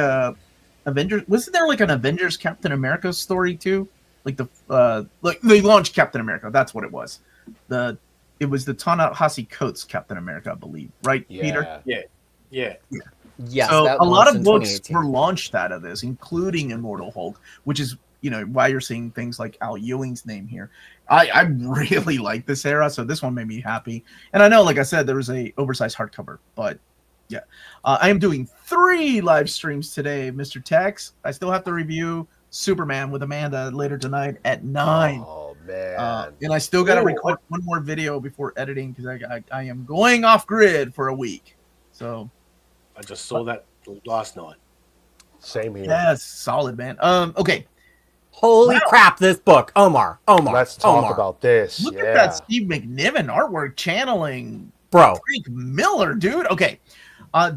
Avengers. Wasn't there like an Avengers Captain America story too? Like like they launched Captain America. That's what it was. It was the Ta-Nehisi Coates Captain America, I believe, right, Peter? Yeah. Yes, So that a lot launched of in books 2018. were launched out of this, including Immortal Hulk, which is why you're seeing things like Al Ewing's name here. I really like this era, so this one made me happy. And I know, like I said, there was a oversized hardcover, but yeah, I am doing 3 live streams today, Mr. Tex. I still have to review Superman with Amanda later tonight at 9. Oh man! And I still got to record one more video before editing because I am going off grid for a week. So I just saw that last night. Same here. yes, solid, man. Okay. Holy crap, this book. Omar. Let's talk about this. Look at that Steve McNiven artwork channeling Bro. Frank Miller, dude. Okay.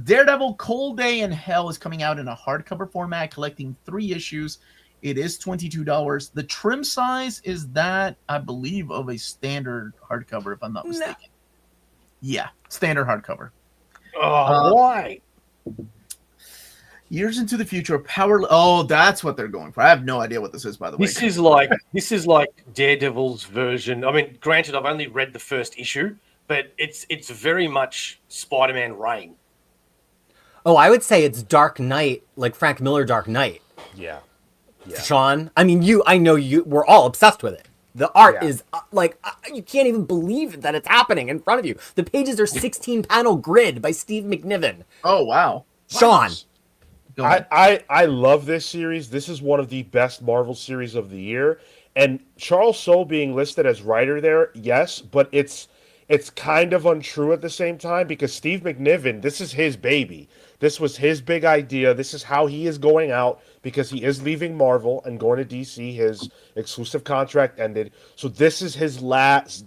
Daredevil Cold Day in Hell is coming out in a hardcover format, collecting 3 issues. It is $22. The trim size is that, I believe, of a standard hardcover, if I'm not mistaken. Yeah, standard hardcover. Why? Years into the future, Oh, that's what they're going for. I have no idea what this is, by the way. This is like Daredevil's version. I mean, granted, I've only read the first issue, but it's very much Spider-Man Reign. Oh, I would say it's Dark Knight, like Frank Miller Dark Knight. Yeah. Sean, I mean, we're all obsessed with it. The art is you can't even believe that it's happening in front of you. The pages are 16 panel grid by Steve McNiven. Oh, wow. Sean. I love this series. This is one of the best Marvel series of the year. And Charles Soule being listed as writer there, yes, but it's kind of untrue at the same time because Steve McNiven, this is his baby. This was his big idea. This is how he is going out because he is leaving Marvel and going to DC. His exclusive contract ended. So this is his last,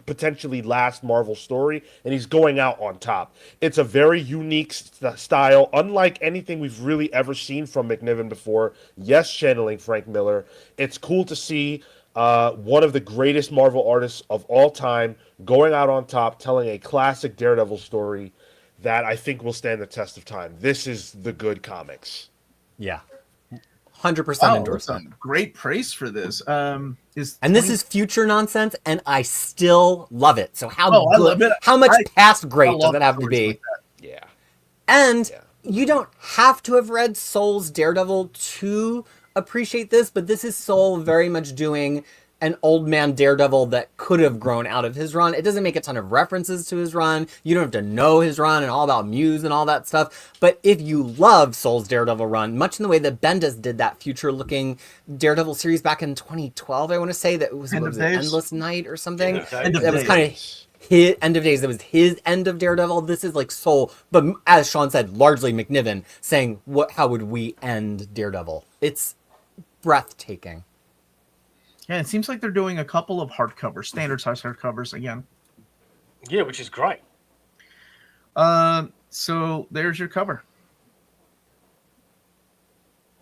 potentially last Marvel story, and he's going out on top. It's a very unique style, unlike anything we've really ever seen from McNiven before. Yes, channeling Frank Miller. It's cool to see one of the greatest Marvel artists of all time going out on top, telling a classic Daredevil story that I think will stand the test of time. This is the good comics. Yeah. 100% endorsement. Great praise for this. This is future nonsense, and I still love it. So how love it. How much past great does it have to be? Like yeah. And you don't have to have read Soule's Daredevil to appreciate this, but this is Soule very much doing an old man Daredevil that could have grown out of his run. It doesn't make a ton of references to his run. You don't have to know his run and all about Muse and all that stuff. But if you love Soule's Daredevil run, much in the way that Bendis did that future-looking Daredevil series back in 2012, I want to say, that was, Endless Night or something. End of That was kind of his end of days. That was his end of Daredevil. This is like soul, but as Sean said, largely McNiven saying, how would we end Daredevil? It's breathtaking. Yeah, it seems like they're doing a couple of hardcovers, standard size hardcovers again. Yeah, which is great. So there's your cover.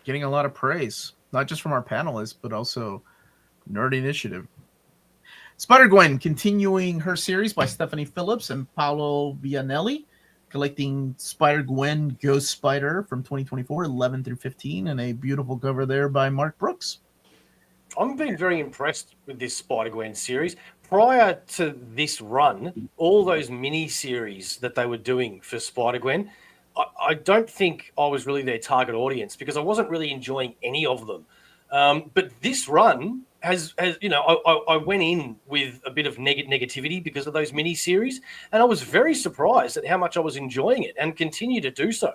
Getting a lot of praise, not just from our panelists, but also Nerd Initiative. Spider-Gwen continuing her series by Stephanie Phillips and Paolo Vianelli, collecting Spider-Gwen Ghost Spider from 2024, 11 through 15, and a beautiful cover there by Mark Brooks. I'm been very impressed with this Spider-Gwen series. Prior to this run, all those mini-series that they were doing for Spider-Gwen, I don't think I was really their target audience because I wasn't really enjoying any of them. But this run has you know, I went in with a bit of negativity because of those mini-series, and I was very surprised at how much I was enjoying it and continue to do so.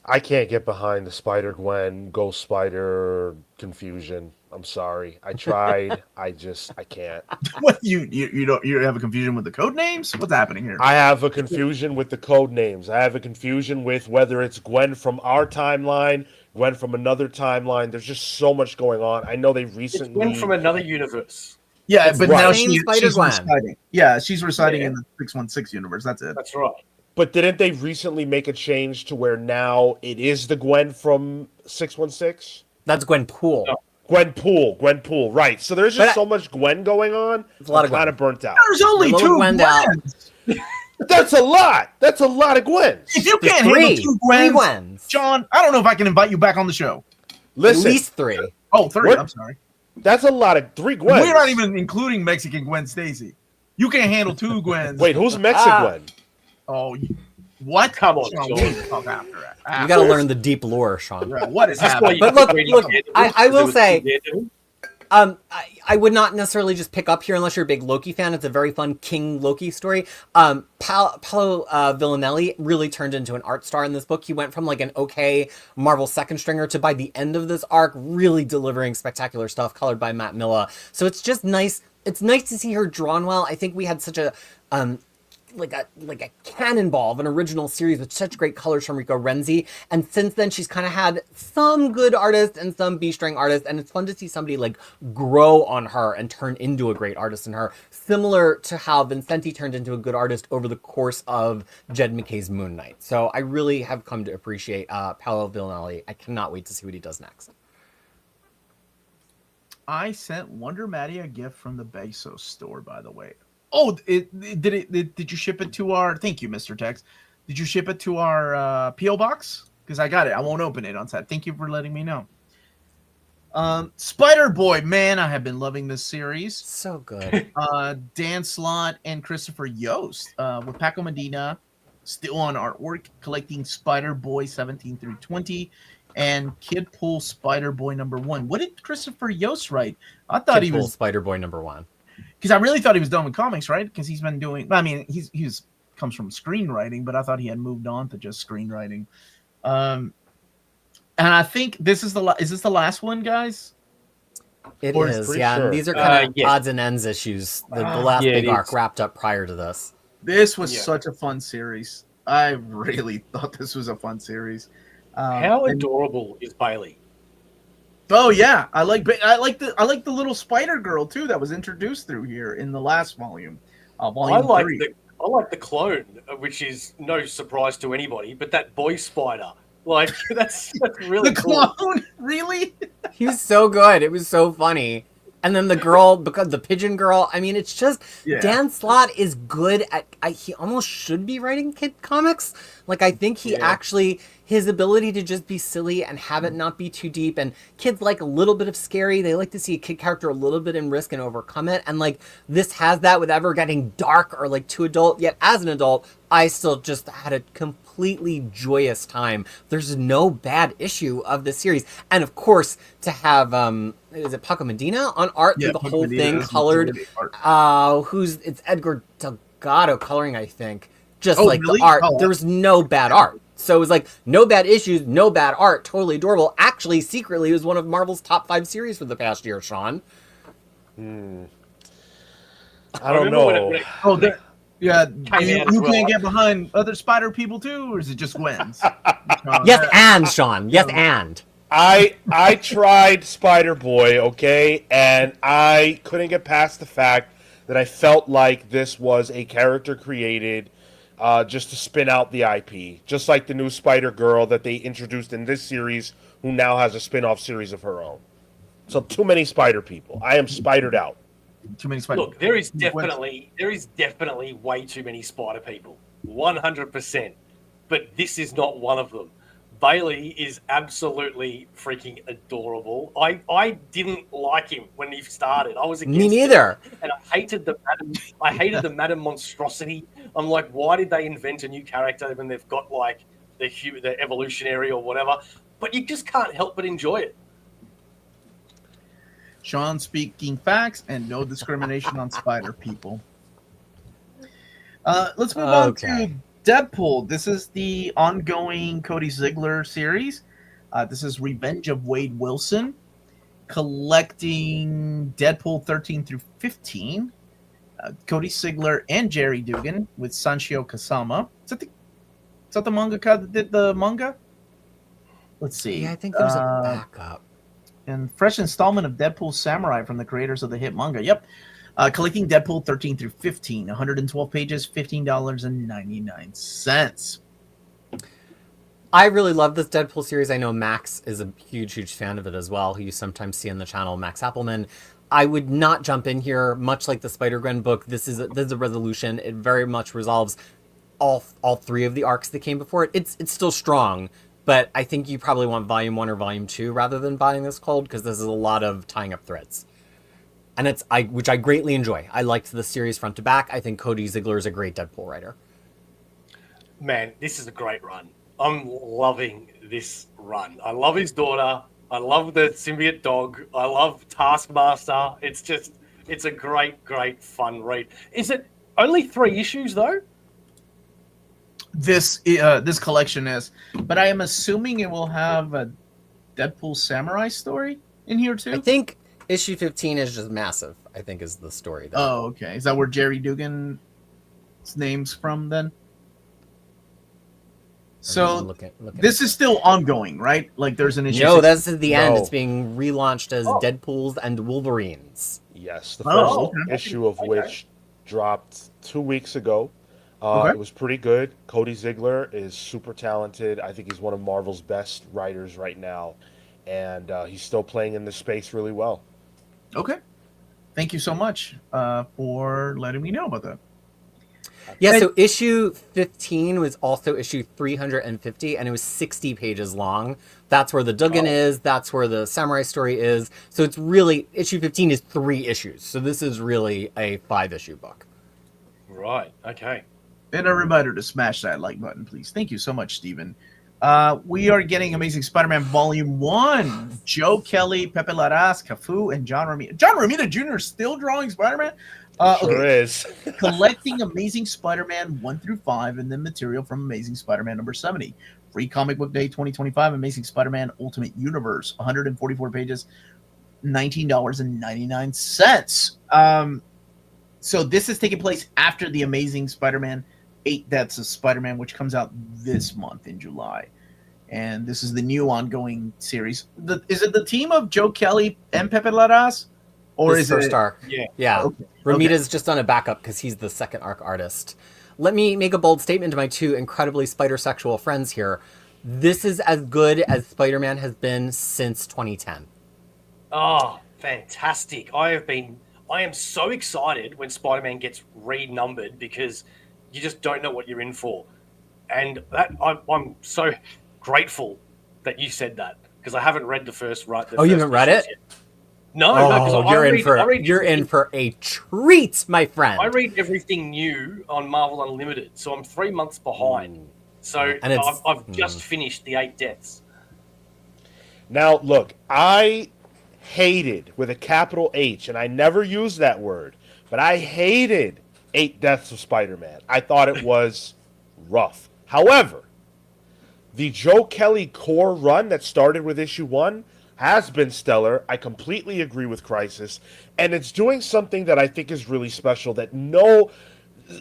I can't get behind the Spider-Gwen, Ghost Spider confusion. I'm sorry. I tried. I can't. What you don't have a confusion with the code names? What's happening here? I have a confusion with the code names. I have a confusion with whether it's Gwen from our timeline, Gwen from another timeline. There's just so much going on. I know they recently It's Gwen from another universe. Yeah, It's but the now same she's Spider-Gwen. residing. Yeah, she's residing Yeah. in the 616 universe. That's it. That's right. But didn't they recently make a change to where now it is the Gwen from 616? That's Gwen Poole. No. Gwen Poole, right. So there's just so much Gwen going on. It's a lot of kind Gwen. of burnt out. There's only The little two Gwen down. Gwens. That's a lot. That's a lot of Gwens. If you There's can't handle two three Gwens, Gwens. John, I don't know if I can invite you back on the show. Listen, At least 3. Oh, three. What? I'm sorry. that's a lot of 3 Gwens. We're not even including Mexican Gwen Stacy. You can't handle 2 Gwens. Wait, who's Mexican? Oh, what? Come on, Sean, Sean. we need to talk after that. You got to learn the deep lore, Sean. Yeah, what is That's why happening? you But got look, reading look, Daredevil, I will because it was say- Daredevil. I would not necessarily just pick up here unless you're a big Loki fan. It's a very fun King Loki story. Paolo Villanelli really turned into an art star in this book. He went from like an okay Marvel second stringer to by the end of this arc, really delivering spectacular stuff colored by Matt Milla. So it's just nice. It's nice to see her drawn well. I think we had such a like a cannonball of an original series with such great colors from Rico Renzi, and since then she's kind of had some good artists and some B-string artists, and it's fun to see somebody like grow on her and turn into a great artist in her, similar to how Vincenti turned into a good artist over the course of Jed McKay's Moon Knight. So I really have come to appreciate Paolo Villanelli. I cannot wait to see what he does next. I sent Wonder Maddie a gift from the Bezos store, by the way. Oh, did you ship it to our? Thank you, Mr. Tex. Did you ship it to our PO box? Because I got it. I won't open it on set. Thank you for letting me know. Spider-Boy, man, I have been loving this series. So good. Dan Slott and Christopher Yost with Paco Medina still on artwork, collecting Spider-Boy 17 through 20 and Kid Pool Spider-Boy #1. What did Christopher Yost write? I thought he was Spider-Boy #1. because I really thought he was done with comics, right? Because he's been doing. I mean, he's comes from screenwriting, but I thought he had moved on to just screenwriting. And I think this is is this the last one, guys? It Or is, pretty yeah. sure. And these are kind of Yeah. odds and ends issues. The last Yeah, big it arc is. wrapped up prior to this. This was Yeah. such a fun series. I really thought this was a fun series. How and- adorable is Bailey? Oh yeah, I like the little spider girl too that was introduced through here in the last volume. Volume 3. I like the clone, which is no surprise to anybody, but that boy spider, like that's really The cool. clone, really? He was so good. It was so funny. And then the girl, because the pigeon girl, I mean, it's just, Yeah. Dan Slott is good at, he almost should be writing kid comics. Like, I think he actually, his ability to just be silly and have it not be too deep. And kids like a little bit of scary. They like to see a kid character a little bit in risk and overcome it. And like, this has that without ever getting dark or like too adult. Yet as an adult, I still just had a completely joyous time. There's no bad issue of the series. And of course, to have, is it Paco Medina on art through the Paco whole Medina thing is colored? majority art. It's Edgar Delgado coloring, I think. Just Oh, like really? the art. Oh, There was no bad art. So it was like, no bad issues, no bad art, totally adorable. Actually, secretly, it was one of Marvel's top 5 series for the past year, Sean. I don't remember when know. it Oh, yeah. Came out as You well. can't get behind other spider people too, or is it just Gwen's? Yes, and Sean. Yes, and. I tried Spider Boy, okay, and I couldn't get past the fact that I felt like this was a character created just to spin out the IP, just like the new Spider Girl that they introduced in this series, who now has a spin-off series of her own. So too many Spider people. I am spidered out. Too many spider. Look, there is definitely way too many spider people, 100%. But this is not one of them. Bailey is absolutely freaking adorable. I didn't like him when he started. I was against Me neither. him, and I hated the Madam Monstrosity. I'm like, why did they invent a new character when they've got like the evolutionary or whatever? But you just can't help but enjoy it. Sean speaking facts and no discrimination on spider people. Let's move on to Deadpool. This is the ongoing Cody Ziglar series. This is Revenge of Wade Wilson, collecting Deadpool 13 through 15. Cody Ziglar and Jerry Dugan with Sanshio Kasama. Is that the mangaka that did the manga? Let's see. Yeah, I think there's a backup. And fresh installment of Deadpool Samurai from the creators of the hit manga. Yep. Collecting Deadpool 13 through 15, 112 pages, $15.99. I really love this Deadpool series. I know Max is a huge fan of it as well, who you sometimes see on the channel, Max Appleman. I would not jump in here, much like the Spider-Gwen book. This is a resolution. It very much resolves all three of the arcs that came before it. It's still strong, but I think you probably want Volume 1 or Volume 2 rather than buying this cold, because this is a lot of tying up threads. And which I greatly enjoy. I liked the series front to back. I think Cody Ziglar is a great Deadpool writer. Man, this is a great run. I'm loving this run. I love his daughter. I love the symbiote dog. I love Taskmaster. It's a great fun read. Is it only 3 issues though? This collection is, but I am assuming it will have a Deadpool Samurai story in here too. I think issue 15 is just massive, I think is the story. Though. Oh, okay. Is that where Jerry Dugan's name's from then? So this is still ongoing, right? Like there's an issue. No, this is the end. No. It's being relaunched as Deadpool's and Wolverines. Yes, the first issue of which dropped 2 weeks ago. It was pretty good. Cody Ziglar is super talented. I think he's one of Marvel's best writers right now, and he's still playing in this space really well. Okay. Thank you so much for letting me know about that. Yeah, so issue 15 was also issue 350, and it was 60 pages long. That's where the Dugan is. That's where the Samurai story is. So it's really, issue 15 is 3 issues. So this is really a 5-issue book. Right, okay. And a reminder to smash that like button, please. Thank you so much, Steven. We are getting Amazing Spider-Man Volume 1. Joe Kelly, Pepe Larraz, Cafu, and John Romita. John Romita Jr. is still drawing Spider-Man? Sure is. Collecting Amazing Spider-Man 1 through 5 and then material from Amazing Spider-Man number 70. Free Comic Book Day 2025, Amazing Spider-Man Ultimate Universe. 144 pages, $19.99. So this is taking place after the Amazing Spider-Man 8 Deaths of Spider-Man, which comes out this month in July. And this is the new ongoing series. Is it the team of Joe Kelly and Pepe Larraz? Or This is first it arc. Yeah. Okay. Romita's just on a backup because he's the second arc artist. Let me make a bold statement to my 2 incredibly spider-sexual friends here. This is as good as Spider-Man has been since 2010. Oh, fantastic. I am so excited when Spider-Man gets renumbered because you just don't know what you're in for. And that I'm so grateful that you said that because I haven't read the first you haven't read it? Yet. No, because you're in for a treat, my friend. I read everything new on Marvel Unlimited, so I'm 3 months behind. So I've just finished the 8 Deaths. Now, look, I hated with a capital H, and I never used that word, but I hated 8 Deaths of Spider-Man. I thought it was rough. However, the Joe Kelly core run that started with issue 1, has been stellar. I completely agree with Crisis, and it's doing something that I think is really special that no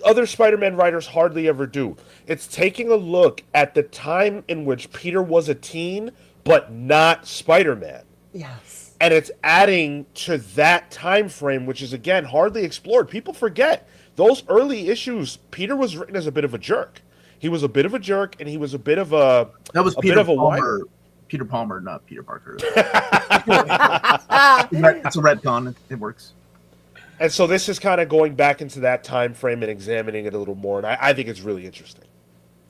other Spider-Man writers hardly ever do. It's taking a look at the time in which Peter was a teen, but not Spider-Man. Yes. And it's adding to that time frame, which is, again, hardly explored. People forget. Those early issues, Peter was written as a bit of a jerk. He was a bit of a jerk, and he was a bit of a... That was a Peter bit of a Palmer. whiner. Peter Palmer, not Peter Parker. It's a retcon. It works. And so this is kind of going back into that time frame and examining it a little more, and I think it's really interesting.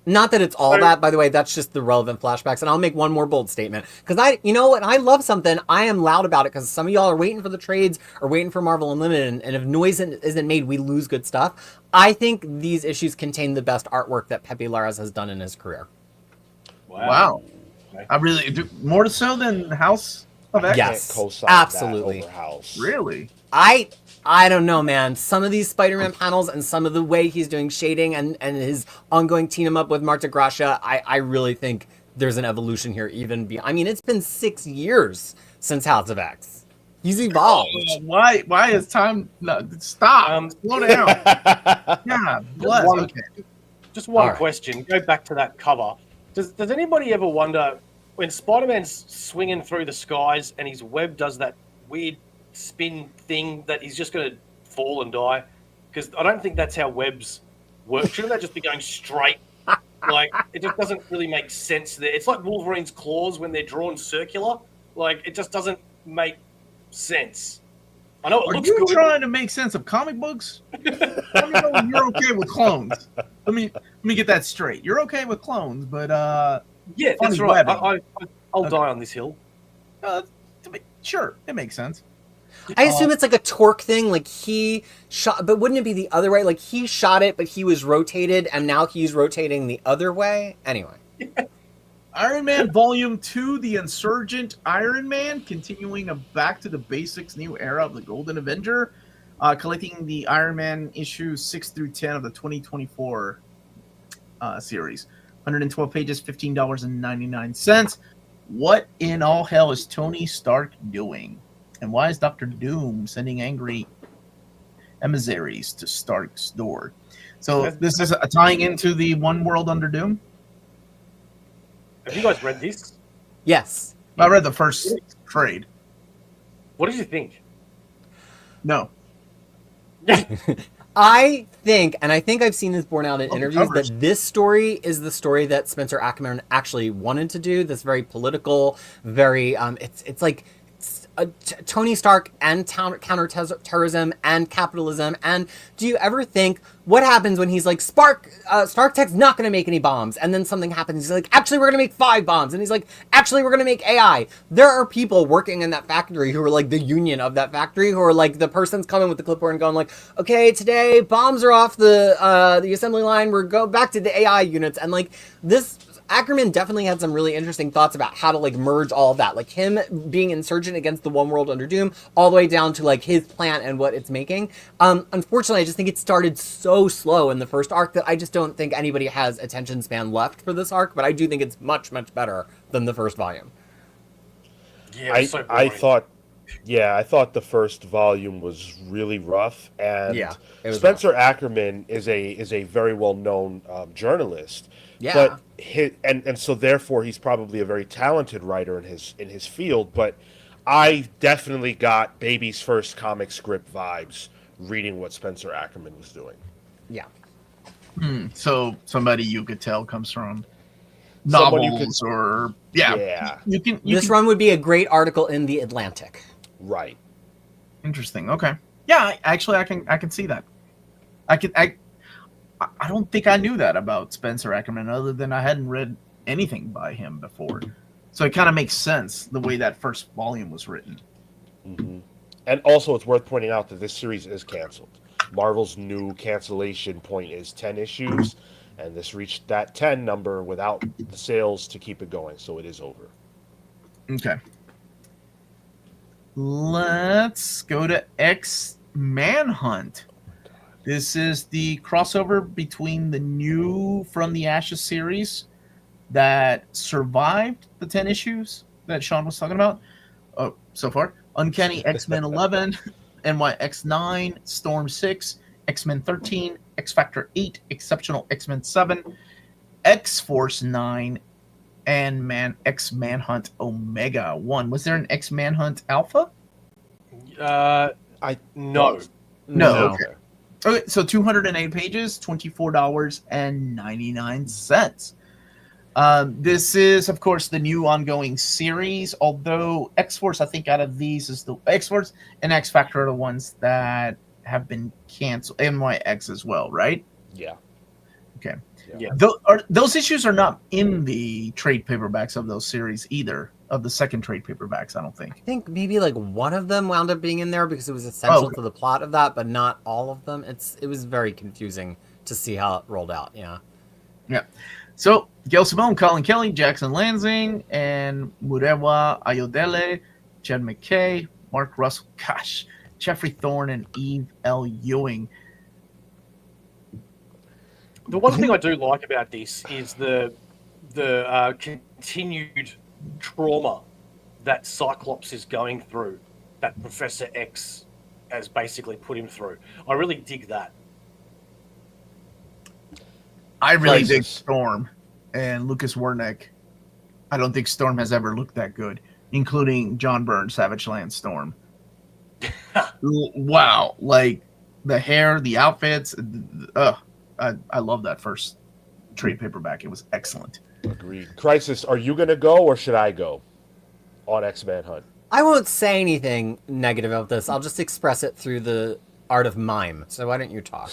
Not that it's all that, by the way, that's just the relevant flashbacks. And I'll make one more bold statement. Because you know what, I love something, I am loud about it, because some of y'all are waiting for the trades or waiting for Marvel Unlimited, and if noise isn't made, we lose good stuff. I think these issues contain the best artwork that Pepe Larraz has done in his career. Wow. I really do. More so than House of X? Yes, absolutely. Really? I don't know, man. Some of these Spider-Man panels and some of the way he's doing shading and his ongoing team up with Marta Gracia, I really think there's an evolution here. I mean, it's been 6 years since House of X. He's evolved. Why is time... No, stop. Slow down. Yeah, bless. Just one question. Go back to that cover. Does anybody ever wonder, when Spider-Man's swinging through the skies and his web does that weird spin thing, that he's just going to fall and die? Because I don't think that's how webs work. Shouldn't that just be going straight? Like, it just doesn't really make sense there. It's like Wolverine's claws when they're drawn circular. Like, it just doesn't make sense. I know it looks good. Are you trying to make sense of comic books? Let me know you're okay with clones. Let me get that straight. You're okay with clones, but yeah, that's right. I'll die on this hill. Sure, it makes sense. I assume it's like a torque thing, like he shot, but wouldn't it be the other way? Like he shot it, but he was rotated, and now he's rotating the other way? Anyway. Iron Man Volume 2, The Insurgent Iron Man, continuing a back to the basics new era of the Golden Avenger, collecting the Iron Man issues 6 through 10 of the 2024 series. 112 pages, $15.99. What in all hell is Tony Stark doing? And why is Dr. Doom sending angry emissaries to Stark's door? So this is tying into the One World Under Doom? Have you guys read this? Yes. I read the first trade. What did you think? No. I think I've seen this borne out in interviews, that this story is the story that Spencer Ackerman actually wanted to do. This very political, very it's like Tony Stark and counterterrorism and capitalism. And do you ever think, what happens when he's like, Stark Tech's not going to make any bombs, and then something happens, he's like, actually we're going to make 5 bombs, and he's like, actually we're going to make AI. There are people working in that factory who are like the union of that factory, who are like, the person's coming with the clipboard and going like, okay, today bombs are off the assembly line, we're go back to the AI units. And like this, Ackerman definitely had some really interesting thoughts about how to like merge all of that, like him being insurgent against the One World Under Doom, all the way down to like his plan and what it's making. Unfortunately, I just think it started so slow in the first arc that I just don't think anybody has attention span left for this arc, but I do think it's much, much better than the first volume. Yeah, I thought the first volume was really rough, and Spencer Ackerman is a very well known journalist. Yeah, but and so therefore he's probably a very talented writer in his field. But I definitely got baby's first comic script vibes reading what Spencer Ackerman was doing. Yeah. So somebody you could tell comes from novels or This run would be a great article in The Atlantic. Right. Interesting. Okay. Yeah, actually, I can see that. I don't think I knew that about Spencer Ackerman, other than I hadn't read anything by him before. So it kind of makes sense the way that first volume was written. Mm-hmm. And also, it's worth pointing out that this series is canceled. Marvel's new cancellation point is 10 issues, and this reached that 10 number without the sales to keep it going, so it is over. Okay. Let's go to X-Manhunt. This is the crossover between the new From the Ashes series that survived the 10 issues that Sean was talking about, so far. Uncanny X-Men 11, NYX 9, Storm 6, X-Men 13, X-Factor 8, Exceptional X-Men 7, X-Force 9, and X-Manhunt Omega 1. Was there an X-Manhunt Alpha? No. No. No. Okay, so 208 pages, $24.99. This is, of course, the new ongoing series, although X-Force, I think out of these is the X-Force and X-Factor are the ones that have been canceled. NYX as well, right? Yeah. Okay. Yeah. Those issues are not in the trade paperbacks of those series either, of the second trade paperbacks, I don't think. I think maybe like one of them wound up being in there because it was essential okay. to the plot of that, but not all of them. It was very confusing to see how it rolled out. Yeah. Yeah. So, Gail Simone, Colin Kelly, Jackson Lansing, and Murewa Ayodele, Jed McKay, Mark Russell, gosh, Jeffrey Thorne, and Eve L. Ewing. The one thing I do like about this is the continued trauma that Cyclops is going through, that Professor X has basically put him through. I really dig that. I really Crisis. dig Storm and Lucas Wernick. I don't think Storm has ever looked that good, including John Byrne, Savage Land Storm. Wow. Like, the hair, the outfits. I love that first trade paperback. It was excellent. Agreed. Crisis, are you going to go or should I go on X-Men Hunt? I won't say anything negative about this. I'll just express it through the art of mime. So why don't you talk?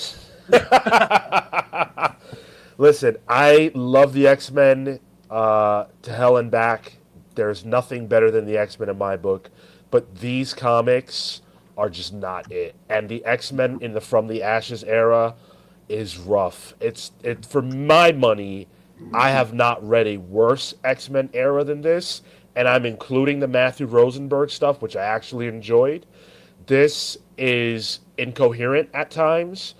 Listen, I love the X-Men to hell and back. There's nothing better than the X-Men in my book. But these comics are just not it. And the X-Men in the From the Ashes era is rough. It for my money, I have not read a worse X-Men era than this. And I'm including the Matthew Rosenberg stuff, which I actually enjoyed. This is incoherent at times.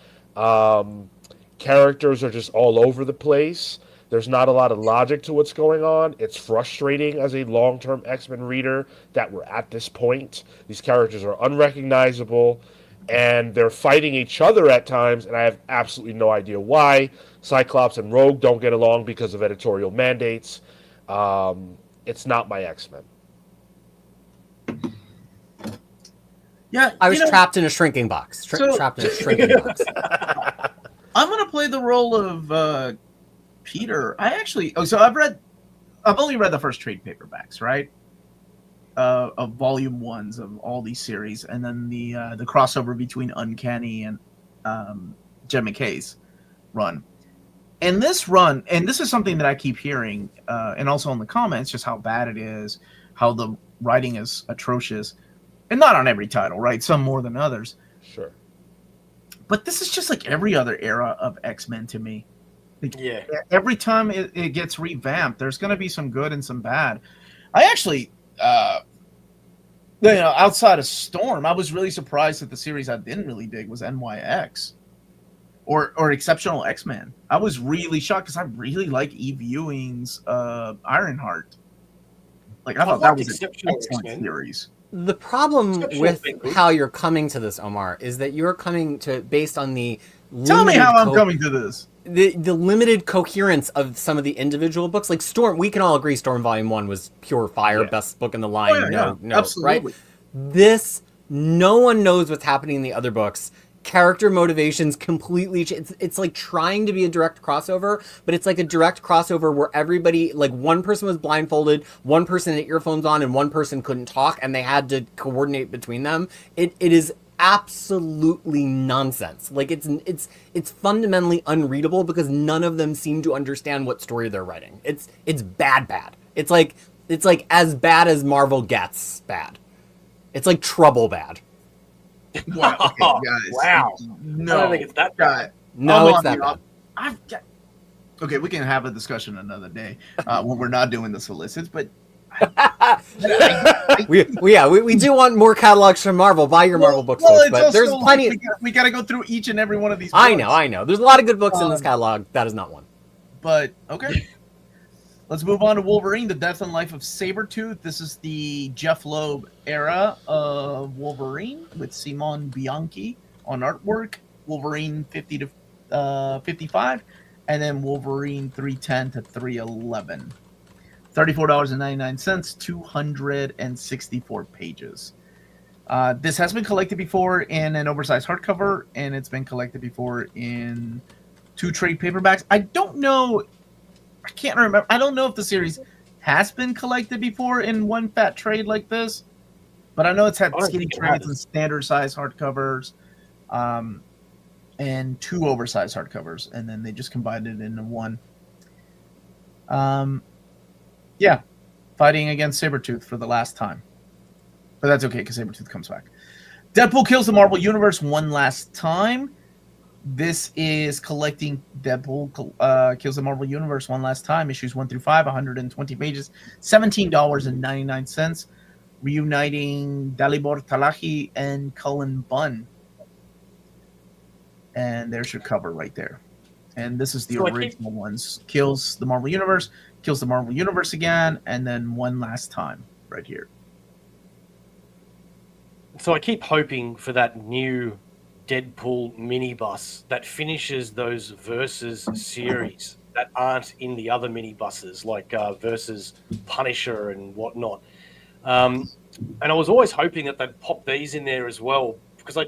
Characters are just all over the place. There's not a lot of logic to what's going on. It's frustrating as a long-term X-Men reader that we're at this point. These characters are unrecognizable, and they're fighting each other at times, and I have absolutely no idea why. Cyclops and Rogue don't get along because of editorial mandates. It's not my X-Men. Yeah, I was trapped in a shrinking box. Trapped in a shrinking box. I'm going to play the role of Peter. I've only read the first trade paperbacks, right? Of volume ones of all these series, and then the crossover between Uncanny and Jed McKay's run. And this run, and this is something that I keep hearing, and also in the comments, just how bad it is, how the writing is atrocious, and not on every title, right? Some more than others. Sure. But this is just like every other era of X-Men to me. Like, Yeah. every time it gets revamped, there's going to be some good and some bad. I actually, outside of Storm, I was really surprised that the series I didn't really dig was NYX or Exceptional X-Men. I was really shocked because I really like Eve Ewing's Ironheart. Like, I thought that was an Exceptional excellent X-Men. series. The problem Exceptional with thing, good. how you're coming to this, Omar, is that you're coming to based on the Tell me limited how I'm coming to this. the limited coherence of some of the individual books. Like Storm, we can all agree Storm Volume 1 was pure fire, Yeah. best book in the line. No, absolutely. right? This, no one knows what's happening in the other books. Character motivations completely it's like trying to be a direct crossover, but it's like a direct crossover where everybody, like one person was blindfolded, one person had earphones on, and one person couldn't talk, and they had to coordinate between them. It is absolutely nonsense. Like it's fundamentally unreadable because none of them seem to understand what story they're writing. It's bad. It's like as bad as Marvel gets bad. It's like trouble bad. Wow, okay, guys. Wow. No, I don't think it's that bad. No, it's that bad. I've got. Okay, we can have a discussion another day when we're not doing the solicits, but we do want more catalogs from Marvel. Buy your Marvel books, folks, it's but also there's plenty. Like we got to go through each and every one of these books. I know. There's a lot of good books in this catalog. That is not one. But okay. Let's move on to Wolverine, The Death and Life of Sabertooth. This is the Jeff Loeb era of Wolverine with Simon Bianchi on artwork. Wolverine 50 to 55, and then Wolverine 310 to 311. $34.99, 264 pages. This has been collected before in an oversized hardcover, and it's been collected before in 2 trade paperbacks. I don't know. I can't remember. I don't know if the series has been collected before in one fat trade like this, but I know it's had skinny trades and standard size hardcovers, and 2 oversized hardcovers, and then they just combined it into one. Yeah, fighting against Sabertooth for the last time, but that's okay because Sabertooth comes back. Deadpool kills the Marvel Universe one last time. This is collecting Deadpool kills the Marvel Universe one last time, issues 1 through 5, 120 pages, $17.99, reuniting Dalibor Talahi and Cullen Bunn. And there's your cover right there. And this is the original ones. Kills the Marvel Universe, kills the Marvel Universe again, and then one last time right here. So I keep hoping for that new Deadpool minibus that finishes those Versus series that aren't in the other minibuses, like Versus Punisher and whatnot. And I was always hoping that they'd pop these in there as well, because I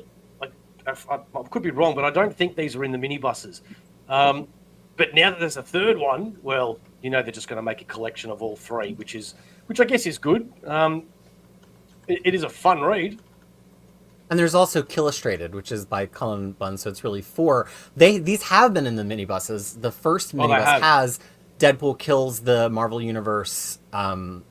could be wrong, but I don't think these are in the minibuses. But now that there's a third one, well, they're just going to make a collection of all 3, which I guess is good. It is a fun read. And there's also Killustrated, which is by Cullen Bunn, so it's really 4. These have been in the minibuses. The first minibus has Deadpool kills the Marvel Universe, and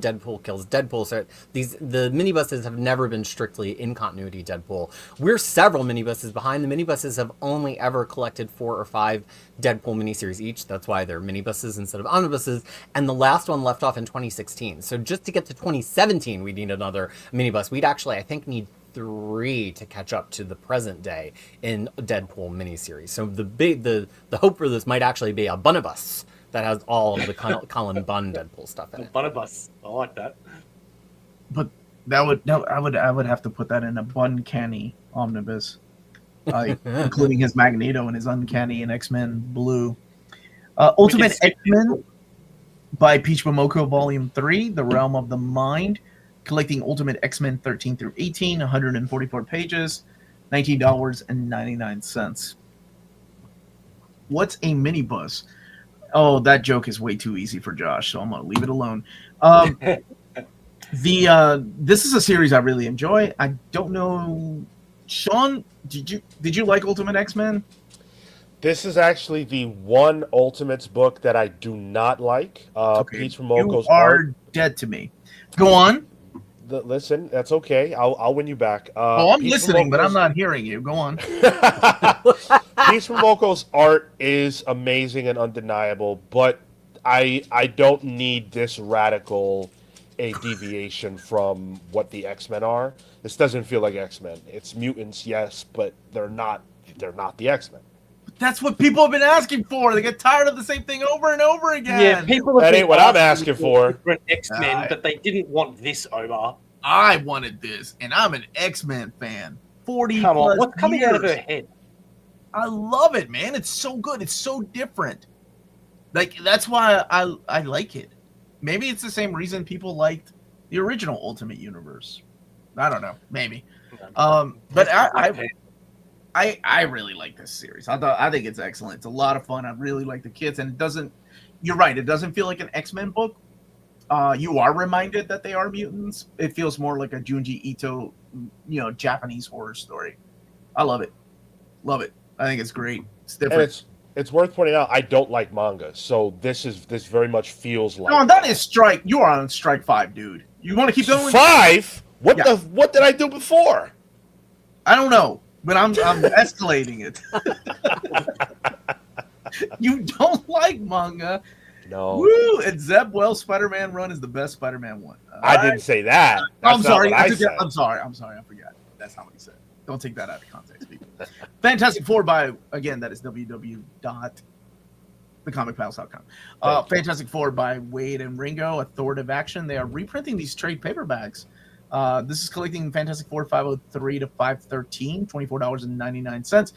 Deadpool kills Deadpool. So the minibuses have never been strictly in continuity Deadpool. We're several minibuses behind. The minibuses have only ever collected 4 or 5 Deadpool miniseries each. That's why they're minibuses instead of omnibuses. And the last one left off in 2016. So just to get to 2017, we need another minibus. We'd actually, I think, need 3 to catch up to the present day in Deadpool miniseries. So the hope for this might actually be a Bunnibus that has all of the Cullen Bunn Deadpool stuff in it. Bunnibus, I like that. But I would have to put that in a Uncanny Omnibus, including his Magneto and his Uncanny and X-Men Blue. Ultimate X-Men by Peach Momoko, Volume 3, The Realm of the Mind. Collecting Ultimate X-Men 13 through 18, 144 pages, $19.99. What's a minibus? Oh, that joke is way too easy for Josh, so I'm gonna leave it alone. This is a series I really enjoy. I don't know, Sean, did you like Ultimate X-Men? This is actually the one Ultimates book that I do not like. Okay. Peach Momoko's You are art. dead to me. Go on. Listen, that's okay. I'll win you back. I'm listening, but I'm not hearing you. Go on. Peach Momoko's art is amazing and undeniable, but I don't need this radical a deviation from what the X-Men are. This doesn't feel like X-Men. It's mutants, yes, but they're not the X-Men. That's what people have been asking for. They get tired of the same thing over and over again. Yeah, people have that ain't what I'm asking for. X-Men, but they didn't want this, Omar. I wanted this, and I'm an X-Men fan. 40 Come on, plus what's coming years. out of her head? I love it, man. It's so good. It's so different. Like, that's why I like it. Maybe it's the same reason people liked the original Ultimate Universe. I don't know. Maybe. But I really like this series. I think it's excellent. It's a lot of fun. I really like the kids, and it doesn't. You're right. It doesn't feel like an X-Men book. You are reminded that they are mutants. It feels more like a Junji Ito, Japanese horror story. I love it. Love it. I think it's great. It's different. And it's worth pointing out I don't like manga, so this very much feels like. No, that is strike. You are on strike 5, dude. You want to keep going? 5? What did I do before? I don't know, but I'm escalating it. You don't like manga. No. Woo! And Zeb Wells' Spider-Man run is the best Spider-Man one. I didn't say that. I'm sorry. I sorry. I forgot. That's not what he said. Don't take that out of context, people. Fantastic Four by, again, that is www.fantastic thecomicpals.com. Fantastic Four by Wade and Ringo, Authoritative Action. They are reprinting these trade paperbacks. This is collecting Fantastic Four 503 to 513, $24.99.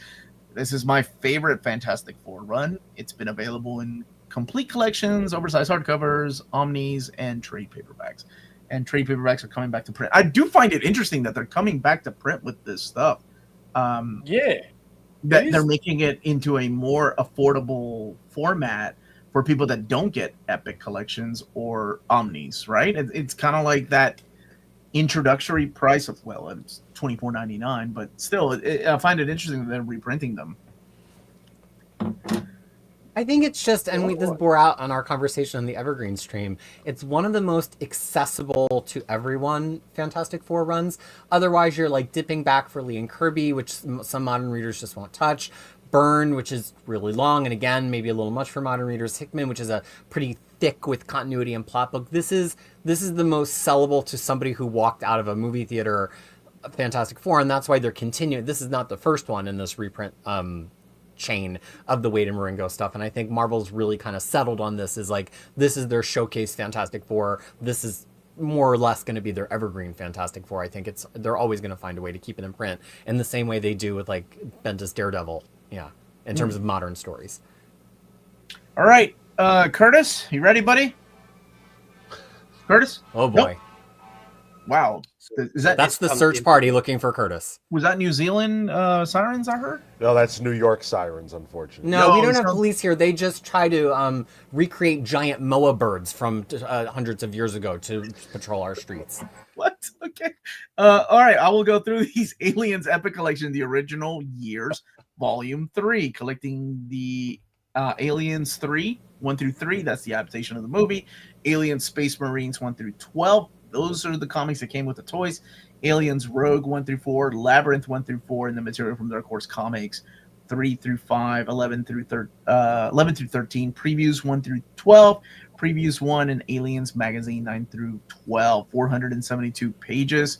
This is my favorite Fantastic Four run. It's been available in complete collections, oversized hardcovers, omnis, and trade paperbacks. And trade paperbacks are coming back to print. I do find it interesting that they're coming back to print with this stuff. Yeah. That they're making it into a more affordable format for people that don't get Epic collections or omnis, right? It's kind of like that introductory price of, well, it's $24.99, but still, I find it interesting that they're reprinting them. I think it's just, and this bore out on our conversation on the Evergreen stream, it's one of the most accessible to everyone Fantastic Four runs. Otherwise, you're like dipping back for Lee and Kirby, which some modern readers just won't touch. Byrne, which is really long, and again, maybe a little much for modern readers. Hickman, which is a pretty thick with continuity and plot book. This is the most sellable to somebody who walked out of a movie theater, Fantastic Four, and that's why they're continuing. This is not the first one in this reprint chain of the Wade and Marengo stuff, and I think Marvel's really kind of settled on this. Is like, this is their showcase Fantastic Four. This is more or less going to be their evergreen Fantastic Four. I think they're always going to find a way to keep it in print in the same way they do with like Bendis Daredevil. Yeah, in terms of modern stories. All right, Curtis, you ready, buddy? Curtis? Oh boy. Nope. Wow. That's the search party looking for Curtis. Was that New Zealand sirens I heard? No, that's New York sirens, unfortunately. No, we don't have police here. They just try to recreate giant moa birds from hundreds of years ago to patrol our streets. What? Okay. All right, I will go through these Aliens Epic Collection, the original years, Volume 3, collecting the Aliens 3, 1 through 3. That's the adaptation of the movie. Aliens Space Marines 1 through 12. Those are the comics that came with the toys. Aliens Rogue 1 through 4, Labyrinth 1 through 4, and the material from Dark Horse Comics 3 through 5, 11 through 13, previews 1 through 12, previews 1, and Aliens Magazine 9 through 12, 472 pages,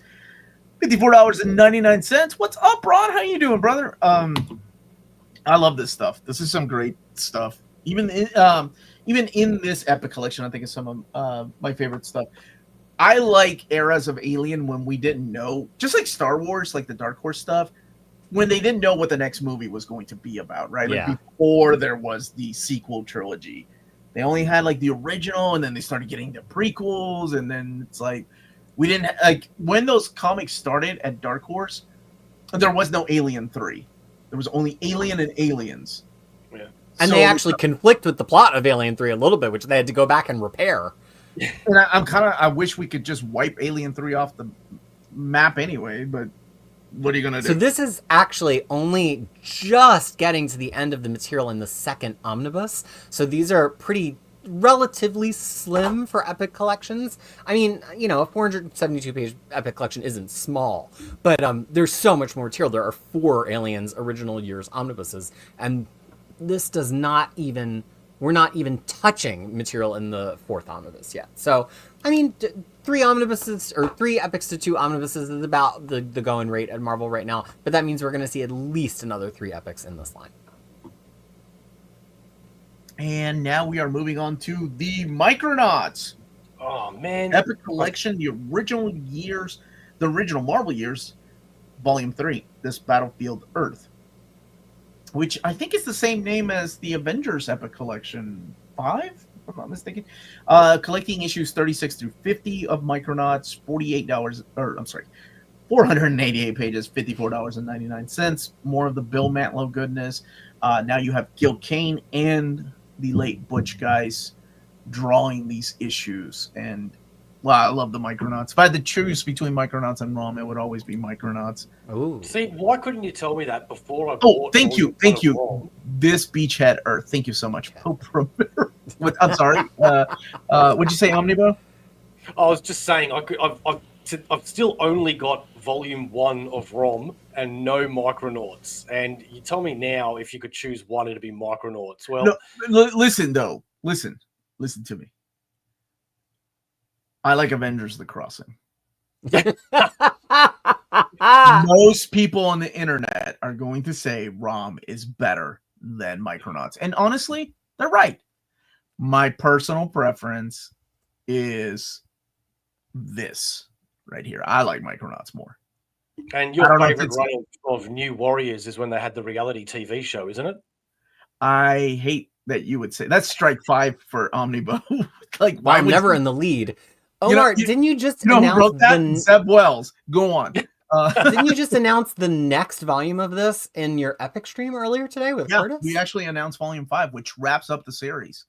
$54.99. What's up, Ron? How you doing, brother? I love this stuff. This is some great stuff. Even in this Epic Collection, I think it's some of my favorite stuff. I like eras of Alien when we didn't know, just like Star Wars, like the Dark Horse stuff, when they didn't know what the next movie was going to be about, right? Yeah. Like before there was the sequel trilogy. They only had like the original, and then they started getting the prequels, and then it's like we didn't like when those comics started at Dark Horse, there was no Alien 3. There was only Alien and Aliens. Yeah. And So- they actually conflict with the plot of Alien 3 a little bit, which they had to go back and repair. And I wish we could just wipe Alien 3 off the map anyway, but what are you gonna do? So this is actually only just getting to the end of the material in the second omnibus. So these are pretty relatively slim for Epic collections. I mean, you know, a 472-page Epic collection isn't small, but there's so much more material. There are 4 Aliens original years omnibuses, and this does not even... We're not even touching material in the 4th omnibus yet. So, I mean, 3 omnibuses, or 3 epics to 2 omnibuses is about the going rate at Marvel right now. But that means we're going to see at least another 3 epics in this line. And now we are moving on to the Micronauts. Oh, man. Epic Collection, the original Marvel years, Volume 3, this Battlefield Earth, which I think is the same name as the Avengers Epic Collection 5, if I'm not mistaken. Collecting issues 36 through 50 of Micronauts, $488 pages, $54.99. More of the Bill Mantlo goodness. Now you have Gil Kane and the late Butch guys drawing these issues. And wow, I love the Micronauts. If I had to choose between Micronauts and ROM, it would always be Micronauts. Ooh. See, why couldn't you tell me that before I Oh, bought thank you. ROM? This Beachhead Earth. Thank you so much. I'm sorry. What'd you say, Omnibo? I was just saying, I've still only got Volume 1 of ROM and no Micronauts. And you tell me now, if you could choose one, it'd be Micronauts. Well, No, listen, though. Listen to me. I like Avengers The Crossing. Most people on the internet are going to say ROM is better than Micronauts. And honestly, They're right. My personal preference is this right here. I like Micronauts more. And your favorite run of New Warriors is when they had the reality TV show, isn't it? I hate that you would say that's strike 5 for Omnibus. Like, why I'm never in the lead. You know, Omar, didn't you just who announce wrote that? Zeb Wells. Go on. Didn't you just announce the next volume of this in your Epic stream earlier today with Curtis? We actually announced volume 5, which wraps up the series.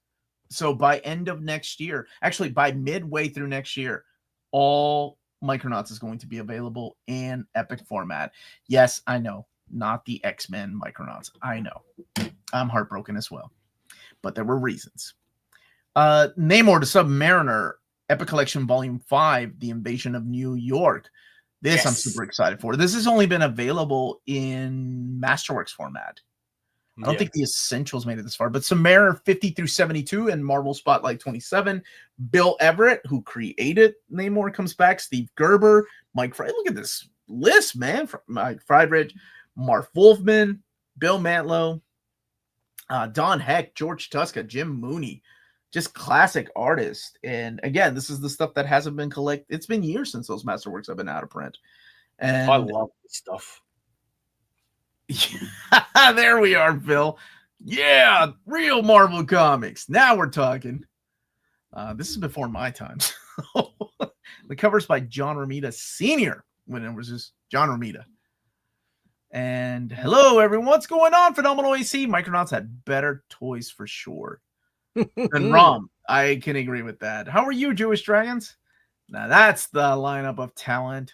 So by end of next year, actually by midway through next year, all Micronauts is going to be available in Epic format. Yes, I know. Not the X-Men Micronauts. I know. I'm heartbroken as well. But there were reasons. Namor the Submariner, Epic Collection Volume 5, The Invasion of New York. This I'm super excited for. This has only been available in Masterworks format. I don't think the Essentials made it this far, but Submariner 50 through 72 and Marvel Spotlight 27. Bill Everett, who created Namor, comes back. Steve Gerber, Mike Friedrich. Look at this list, man. Mike Friedrich, Mark Wolfman, Bill Mantlo, Don Heck, George Tuska, Jim Mooney. Just classic artists. And again, this is the stuff that hasn't been collected. It's been years since those Masterworks have been out of print. And I love this stuff. There we are, Phil. Yeah, real Marvel Comics. Now we're talking. This is before my time. The cover's by John Romita Sr. when it was just John Romita. And hello, everyone. What's going on? Phenomenal AC. Micronauts had better toys for sure than ROM. I can agree with that. How are you, Jewish Dragons? Now that's the lineup of talent.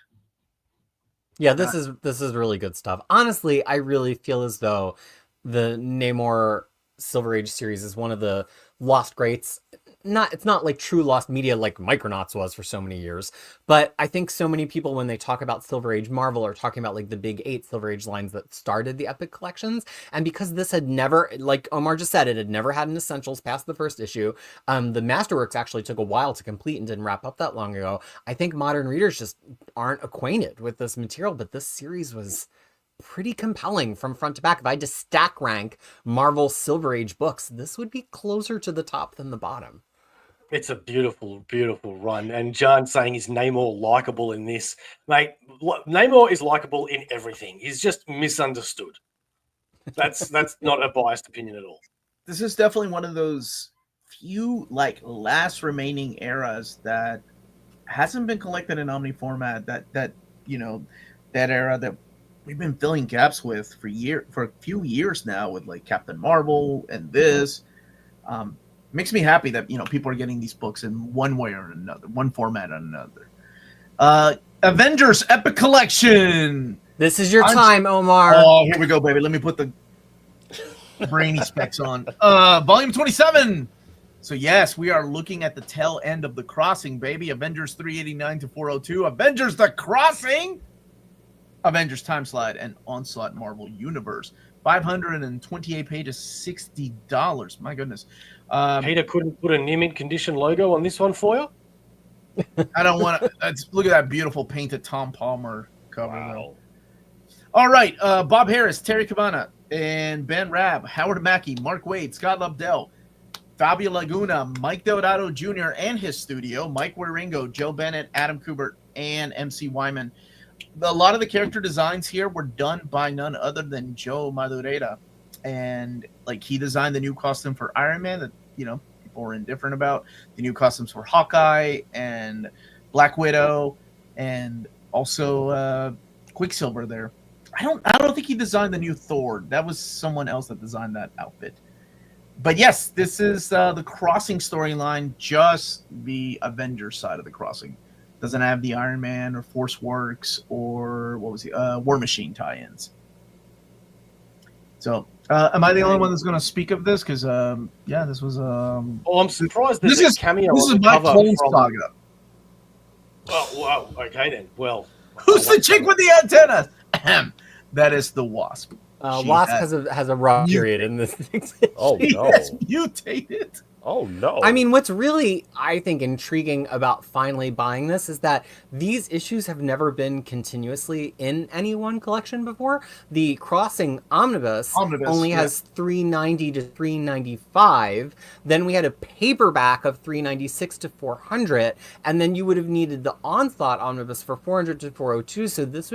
Yeah, this is really good stuff. Honestly, I really feel as though the Namor Silver Age series is one of the lost greats. It's not like true lost media like Micronauts was for so many years, but I think so many people, when they talk about Silver Age Marvel, are talking about like the big 8 Silver Age lines that started the Epic collections. And because this had never, like Omar just said, it had never had an Essentials past the first issue. The Masterworks actually took a while to complete and didn't wrap up that long ago. I think modern readers just aren't acquainted with this material, but this series was pretty compelling from front to back. If I had to stack rank Marvel Silver Age books, this would be closer to the top than the bottom. It's a beautiful, beautiful run. And John saying is Namor likable in this. Mate, Namor is likable in everything. He's just misunderstood. That's not a biased opinion at all. This is definitely one of those few like last remaining eras that hasn't been collected in Omni format. That you know, that era that we've been filling gaps with for a few years now with like Captain Marvel and this. Makes me happy that, you know, people are getting these books in one way or another, one format or another. Avengers Epic Collection. This is your time, Omar. Oh, here we go, baby. Let me put the brainy specs on. Volume 27. So yes, we are looking at the tail end of The Crossing, baby. Avengers 389 to 402. Avengers The Crossing. Avengers Time Slide and Onslaught Marvel Universe. 528 pages, $60. My goodness. Peter couldn't put a near mint condition logo on this one for you? I don't want to. Look at that beautiful painted Tom Palmer cover. Wow. All right. Bob Harris, Terry Cabana, and Ben Rabb, Howard Mackey, Mark Wade, Scott Lobdell, Fabio Laguna, Mike Deodato Jr. and his studio, Mike Waringo, Joe Bennett, Adam Kubert, and MC Wyman. A lot of the character designs here were done by none other than Joe Madureira. And like he designed the new costume for Iron Man that, you know, people were indifferent about. The new costumes for Hawkeye and Black Widow and also Quicksilver there. I don't think he designed the new Thor. That was someone else that designed that outfit. But yes, this is the Crossing storyline, just the Avengers side of the Crossing. Doesn't have the Iron Man or Force Works or what was he? War Machine tie-ins. So, am I the only one that's going to speak of this? Because, yeah, this was. Well, I'm surprised there's a cameo. This is my Clone Saga. Oh, wow. Okay, then. Well, who's the chick with the antennas? That is the Wasp. Wasp has a raw period in this. Oh she no! has mutated. Oh no! I mean, what's really, I think, intriguing about finally buying this is that these issues have never been continuously in any one collection before. The Crossing Omnibus only yeah. has 390 to 395. Then we had a paperback of 396 to 400, and then you would have needed the Onslaught Omnibus for 400 to 402. So this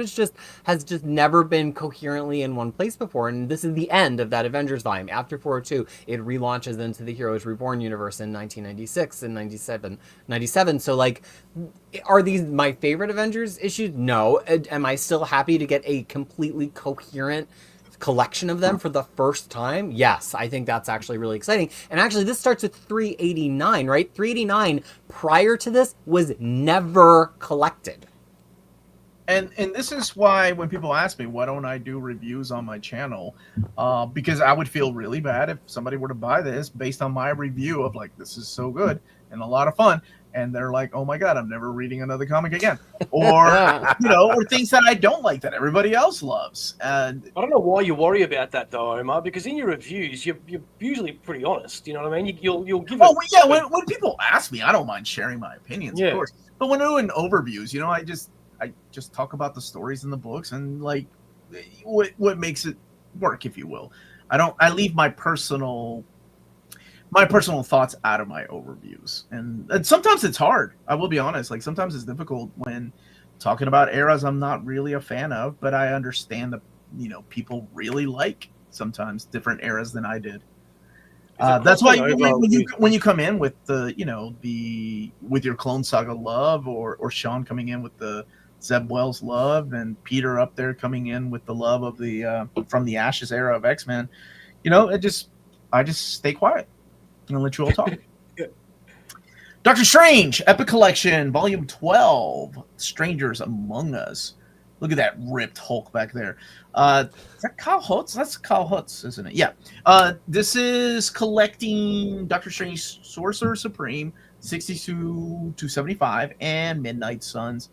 has just never been coherently in one place before, and this is the end of that Avengers volume. After 402, it relaunches into the Heroes Reborn universe in 1996 and 97. So, like, are these my favorite Avengers issues? No. Am I still happy to get a completely coherent collection of them for the first time? Yes, I think that's actually really exciting. And actually, this starts with 389, right? 389 prior to this was never collected. And this is why when people ask me, why don't I do reviews on my channel? Because I would feel really bad if somebody were to buy this based on my review of, like, this is so good and a lot of fun, and they're like, oh my God, I'm never reading another comic again. Or, or things that I don't like that everybody else loves. And I don't know why you worry about that though, Omar, because in your reviews, you're usually pretty honest. You know what I mean? You'll give it. Oh, yeah, when people ask me, I don't mind sharing my opinions, Yeah. of course. But when doing overviews, I just talk about the stories in the books and, like, what makes it work, if you will. I leave my personal thoughts out of my overviews, and sometimes it's hard. I will be honest. Like, sometimes it's difficult when talking about eras I'm not really a fan of, but I understand that people really like sometimes different eras than I did. That's why when you come in with with your Clone Saga love, or Sean coming in with the Zeb Wells love, and Peter up there coming in with the love of the From the Ashes era of X-Men, I just stay quiet and let you all talk. Doctor Strange, Epic Collection, Volume 12, Strangers Among Us. Look at that ripped Hulk back there. Is that Kyle Hutz? That's Kyle Hutz, isn't it? Yeah. This is collecting Doctor Strange Sorcerer Supreme, 62 to 75, and Midnight Suns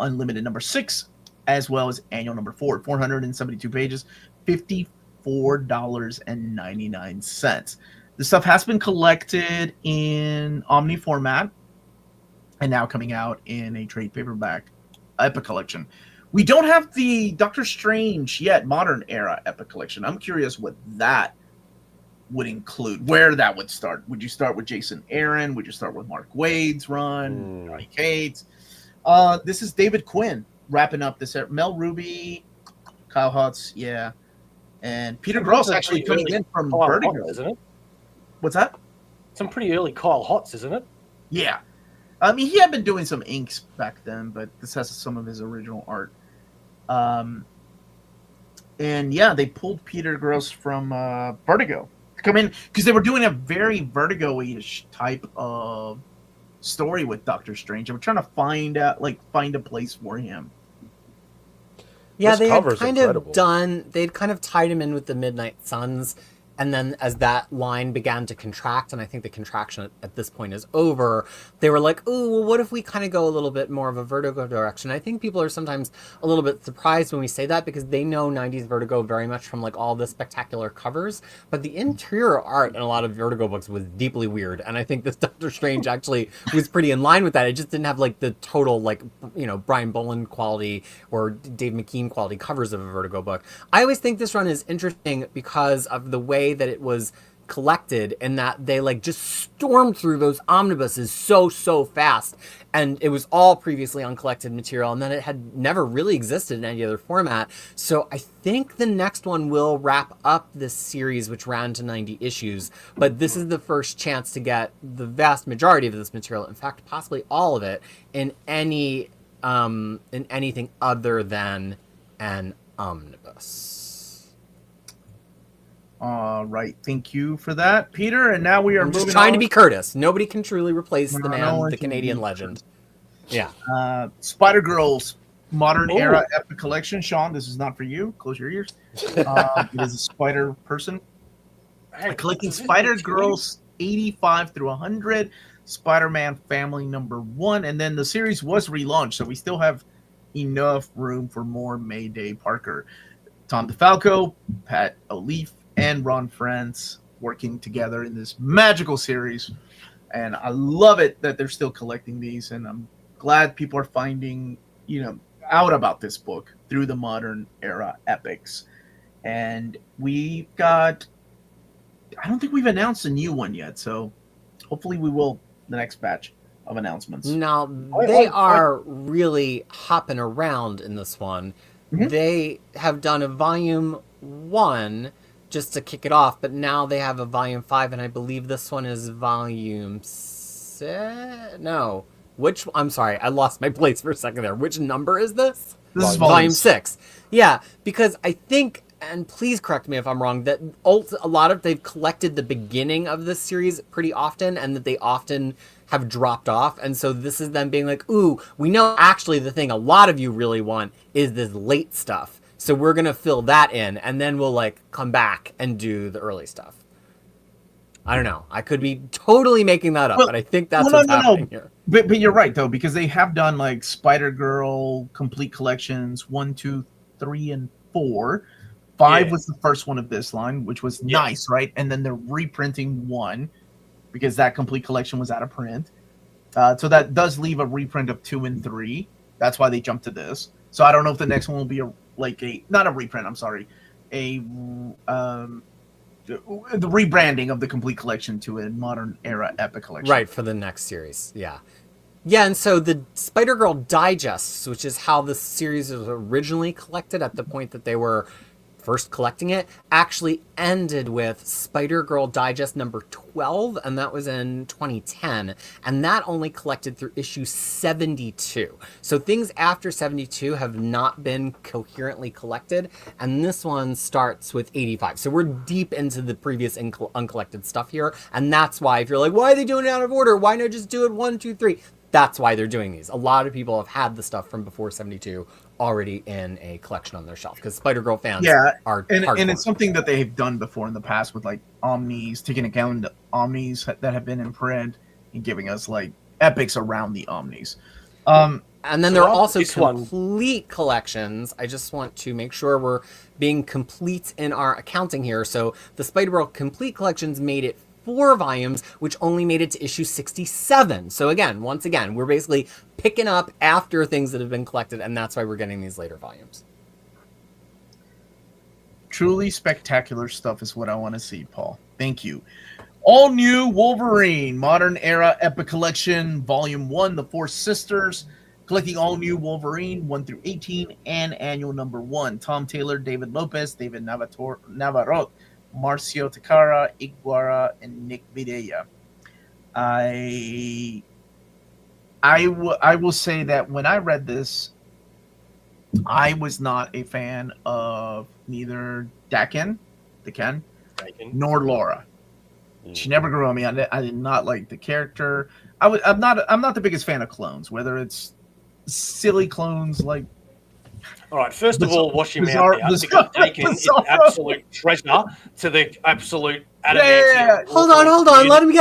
Unlimited number 6, as well as annual number 4, 472 pages, $54.99. This stuff has been collected in Omni format and now coming out in a trade paperback Epic Collection. We don't have the Doctor Strange yet Modern Era Epic Collection. I'm curious what that would include, where that would start. Would you start with Jason Aaron? Would you start with Mark Waid's run? Johnny Cates? This is David Quinn wrapping up this. Mel Ruby, Kyle Hutz, yeah, and Peter Gross actually coming in from Vertigo, Hutz, isn't it? What's that? Some pretty early Kyle Hutz, isn't it? Yeah, I mean, he had been doing some inks back then, but this has some of his original art. And yeah, they pulled Peter Gross from Vertigo to come in because they were doing a very Vertigo-ish type of story with Doctor Strange. And we're trying to find a place for him. Yeah, This they had cover's kind incredible. they'd kind of tied him in with the Midnight Suns, and then as that line began to contract, and I think the contraction at this point is over, they were like, oh, well, what if we kind of go a little bit more of a Vertigo direction? I think people are sometimes a little bit surprised when we say that because they know 90s Vertigo very much from, like, all the spectacular covers, but the interior art in a lot of Vertigo books was deeply weird, and I think this Doctor Strange actually was pretty in line with that. It just didn't have, like, the total, like, Brian Boland quality or Dave McKean quality covers of a Vertigo book. I always think this run is interesting because of the way that it was collected, and that they, like, just stormed through those omnibuses so fast, and it was all previously uncollected material, and then it had never really existed in any other format. So I think the next one will wrap up this series, which ran to 90 issues, but this is the first chance to get the vast majority of this material, in fact possibly all of it, in anything other than an omnibus. All right, thank you for that, Peter. And now we are I'm just moving trying on. to be Curtis. Nobody can truly replace the No man, one the can Canadian be legend. Yeah. Spider-Girl's Modern Oh. Era Epic Collection. Sean, this is not for you. Close your ears. It is a Spider person. Hey, Collecting is this Spider-Girls 85 through 100, Spider-Man Family number 1, and then the series was relaunched, so we still have enough room for more Mayday Parker. Tom DeFalco, Pat O'Leaf, and Ron Friends working together in this magical series. And I love it that they're still collecting these, and I'm glad people are finding, out about this book through the modern era epics. And I don't think we've announced a new one yet, so hopefully we will the next batch of announcements. Now, they are really hopping around in this one. Mhm. They have done a volume 1 just to kick it off, but now they have a volume 5, and I believe this one is volume 6. No. I'm sorry, I lost my place for a second there. Which number is this? This is volume 6. Yeah, because I think, and please correct me if I'm wrong, that they've collected the beginning of this series pretty often, and that they often have dropped off. And so this is them being like, ooh, we know actually the thing a lot of you really want is this late stuff. So we're going to fill that in, and then we'll come back and do the early stuff. I don't know. I could be totally making that up, but I think that's what's happening here. But you're right, though, because they have done Spider-Girl complete collections 1, 2, 3, and 4. 5 was the first one of this line, which was nice, right? And then they're reprinting 1 because that complete collection was out of print. So that does leave a reprint of 2 and 3. That's why they jumped to this. So I don't know if the next one will be not a reprint. I'm sorry, the rebranding of the complete collection to a modern era epic collection. Right, for the next series. Yeah. Yeah, and so the Spider-Girl digests, which is how the series was originally collected at the point that they were first collecting it, actually ended with Spider-Girl Digest number 12, and that was in 2010, and that only collected through issue 72. So things after 72 have not been coherently collected, and this one starts with 85. So we're deep into the previous uncollected stuff here, and that's why if you're like, why are they doing it out of order? Why not just do it 1, 2, 3? That's why they're doing these. A lot of people have had the stuff from before 72 already in a collection on their shelf because Spider-Girl fans are hardcore. And it's something that they've done before in the past with omnis, taking account of omnis that have been in print and giving us epics around the omnis. And then there are also complete collections. I just want to make sure we're being complete in our accounting here. So the Spider-Girl complete collections made it 4 volumes, which only made it to issue 67. So once again, we're basically picking up after things that have been collected, and that's why we're getting these later volumes. Truly spectacular stuff is what I want to see, Paul. Thank you. All new Wolverine, Modern Era Epic Collection, Volume 1, The Four Sisters, collecting all new Wolverine 1 through 18, and annual number 1. Tom Taylor, David Lopez, David Navarro, Marcio Takara, Iguara, and Nick Videa. I will say that when I read this, I was not a fan of neither Daken, nor Laura. She never grew on me. I did not like the character. I'm not the biggest fan of clones, whether it's silly clones like. All right, first of all, wash your mouth out because Daken is an absolute treasure to the absolute adamantium. Yeah. Hold on. Let him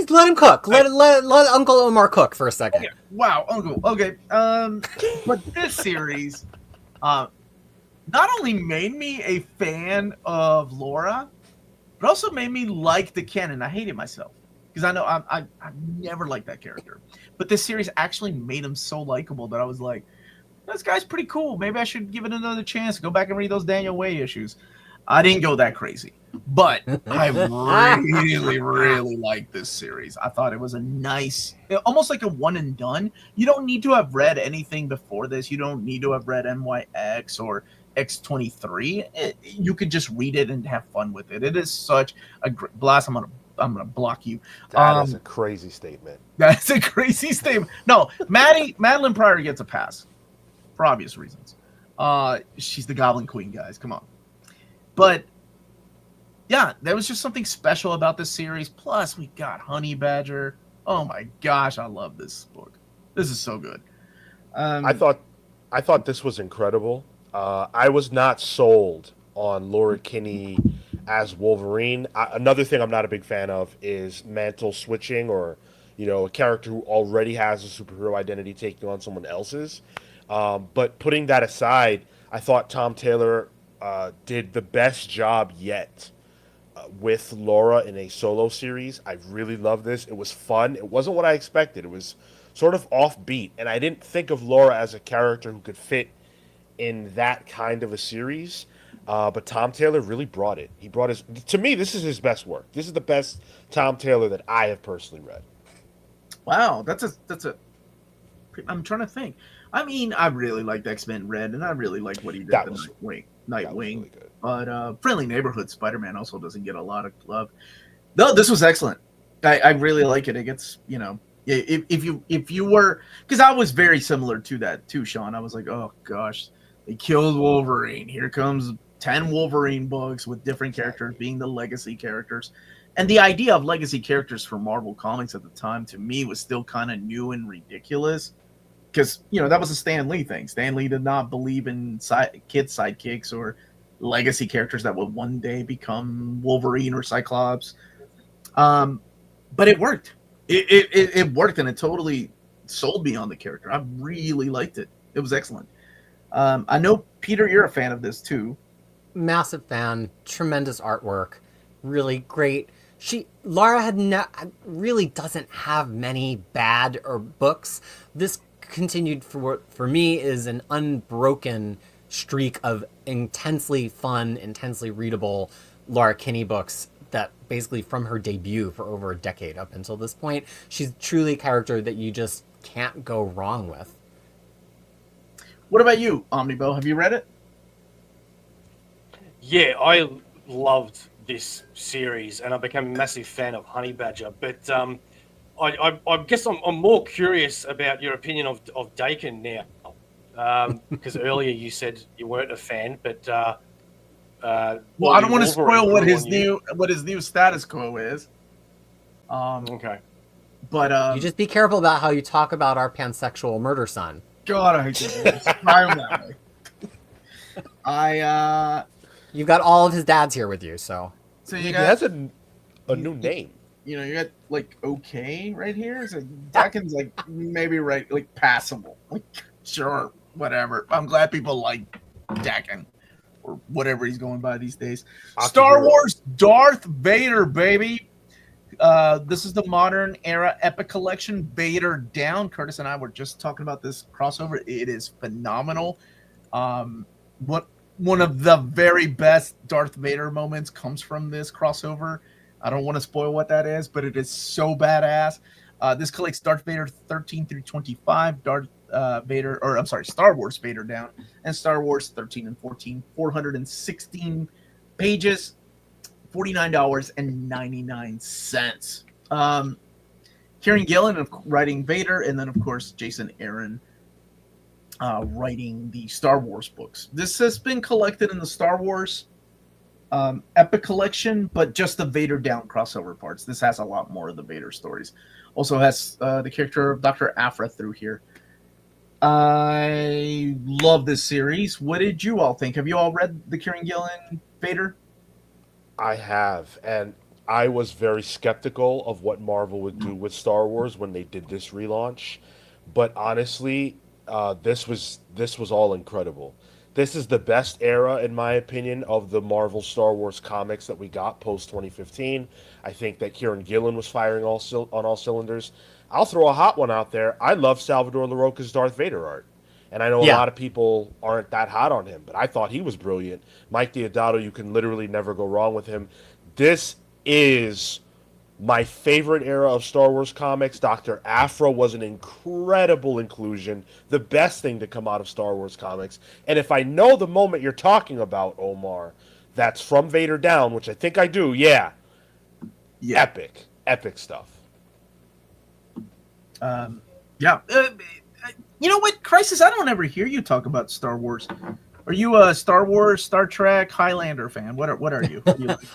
let him cook. Let Uncle Omar cook for a second. Okay. Wow, Uncle. Okay. But this series, not only made me a fan of Laura, but also made me like the canon. I hated myself because I know I never liked that character. But this series actually made him so likable that I was like, this guy's pretty cool. Maybe I should give it another chance. Go back and read those Daniel Way issues. I didn't go that crazy, but I really, really liked this series. I thought it was a nice, almost like a one and done. You don't need to have read anything before this. You don't need to have read NYX or X23. You could just read it and have fun with it. It is such a great blast. I'm gonna block you. That is a crazy statement. That's a crazy statement. No, Madeline Pryor gets a pass for obvious reasons. She's the Goblin Queen, guys. Come on. But yeah, there was just something special about this series. Plus, we got Honey Badger. Oh my gosh, I love this book. This is so good. I thought this was incredible. I was not sold on Laura Kinney as Wolverine. Another thing I'm not a big fan of is mantle switching, or a character who already has a superhero identity taking on someone else's. But putting that aside, I thought Tom Taylor did the best job yet with Laura in a solo series. I really love this. It was fun. It wasn't what I expected. It was sort of offbeat, and I didn't think of Laura as a character who could fit in that kind of a series. But Tom Taylor really brought it. He brought his. To me, this is his best work. This is the best Tom Taylor that I have personally read. Wow, that's a. I'm trying to think. I mean, I really liked X-Men Red, and I really like what he did to Nightwing. Really good. But Friendly Neighborhood Spider-Man also doesn't get a lot of love. No, this was excellent. I really like it. It gets, if you were, because I was very similar to that too, Sean. I was like, oh gosh, they killed Wolverine. Here comes 10 Wolverine books with different characters being the legacy characters. And the idea of legacy characters for Marvel Comics at the time, to me, was still kind of new and ridiculous. Because, that was a Stan Lee thing. Stan Lee did not believe in kid sidekicks or legacy characters that would one day become Wolverine or Cyclops. But it worked. It worked, and it totally sold me on the character. I really liked it. It was excellent. I know, Peter, you're a fan of this, too. Massive fan. Tremendous artwork. Really great. Laura really doesn't have many bad or books. This continued for me is an unbroken streak of intensely fun, intensely readable Laura Kinney books that basically from her debut for over a decade up until this point, she's truly a character that you just can't go wrong with. What about you, Omnibo? Have you read it? Yeah, I loved this series, and I became a massive fan of Honey Badger. But I guess I'm more curious about your opinion of Dakin now, because earlier you said you weren't a fan, but well, I don't want to spoil what his new status quo is. Okay, but you just be careful about how you talk about our pansexual murder son. God, I hate to describe him that way. You've got all of his dads here with you, so he has a new name. You got like okay right here. So Dakin's like maybe right, like passable. Like sure, whatever. I'm glad people like Dakin or whatever he's going by these days. Star Wars Darth Vader, baby. This is the modern era epic collection, Vader Down. Curtis and I were just talking about this crossover. It is phenomenal. One of the very best Darth Vader moments comes from this crossover. I don't want to spoil what that is, but it is so badass. This collects Darth Vader 13 through 25, Star Wars Vader Down, and Star Wars 13 and 14, 416 pages, $49.99. Kieran Gillen writing Vader, and then, of course, Jason Aaron writing the Star Wars books. This has been collected in the Star Wars Epic Collection, but just the Vader Down crossover parts. This has a lot more of the Vader stories. Also has the character of Dr. Aphra through here. I love this series. What did you all think? Have you all read the Kieran Gillen Vader? I have, and I was very skeptical of what Marvel would do with Star Wars when they did this relaunch. But honestly, this was all incredible. This is the best era, in my opinion, of the Marvel Star Wars comics that we got post 2015. I think that Kieran Gillen was firing on all cylinders. I'll throw a hot one out there. I love Salvador Larroca's Darth Vader art. And I know a lot of people aren't that hot on him, but I thought he was brilliant. Mike Deodato, you can literally never go wrong with him. This is my favorite era of Star Wars comics. Dr. Aphra was an incredible inclusion, the best thing to come out of Star Wars comics. And if I know the moment you're talking about, Omar, that's from Vader Down, which I think I do, epic stuff. You know what, Crisis? I don't ever hear you talk about Star Wars. Are you a Star Wars, Star Trek, Highlander fan? What are you?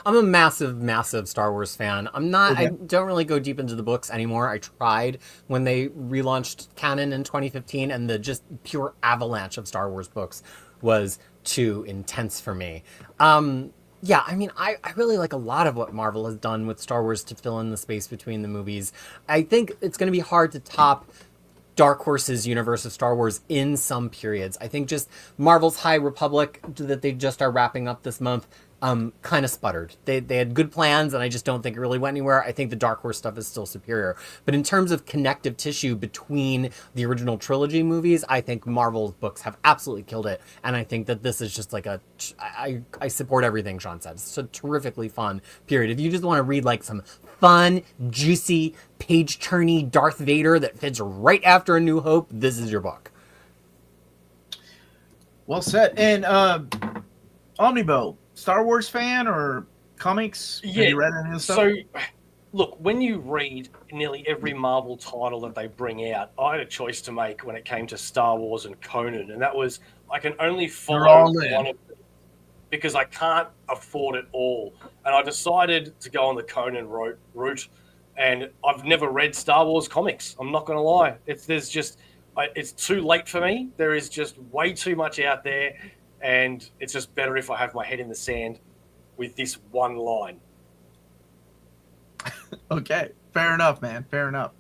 I'm a massive Star Wars fan. I'm not. Okay. I don't really go deep into the books anymore. I tried when they relaunched canon in 2015, and the just pure avalanche of Star Wars books was too intense for me. I really like a lot of what Marvel has done with Star Wars to fill in the space between the movies. I think it's going to be hard to top Dark Horse's universe of Star Wars in some periods. I think just Marvel's High Republic that they just are wrapping up this month kind of sputtered. They had good plans, and I just don't think it really went anywhere. I think the Dark Horse stuff is still superior. But in terms of connective tissue between the original trilogy movies, I think Marvel's books have absolutely killed it. And I think that this is just like I support everything Sean said. It's a terrifically fun period. If you just want to read like some fun, juicy, page-turny Darth Vader that fits right after A New Hope, this is your book. Well said. And Omnibo, Star Wars fan or comics? Yeah. Have you read any of this stuff? So, look, when you read nearly every Marvel title that they bring out, I had a choice to make when it came to Star Wars and Conan, and that was I can only follow one of them because I can't afford it all. And I decided to go on the Conan route, and I've never read Star Wars comics. I'm not going to lie. It's too late for me. There is just way too much out there, and it's just better if I have my head in the sand with this one line. Okay, fair enough, man. Fair enough.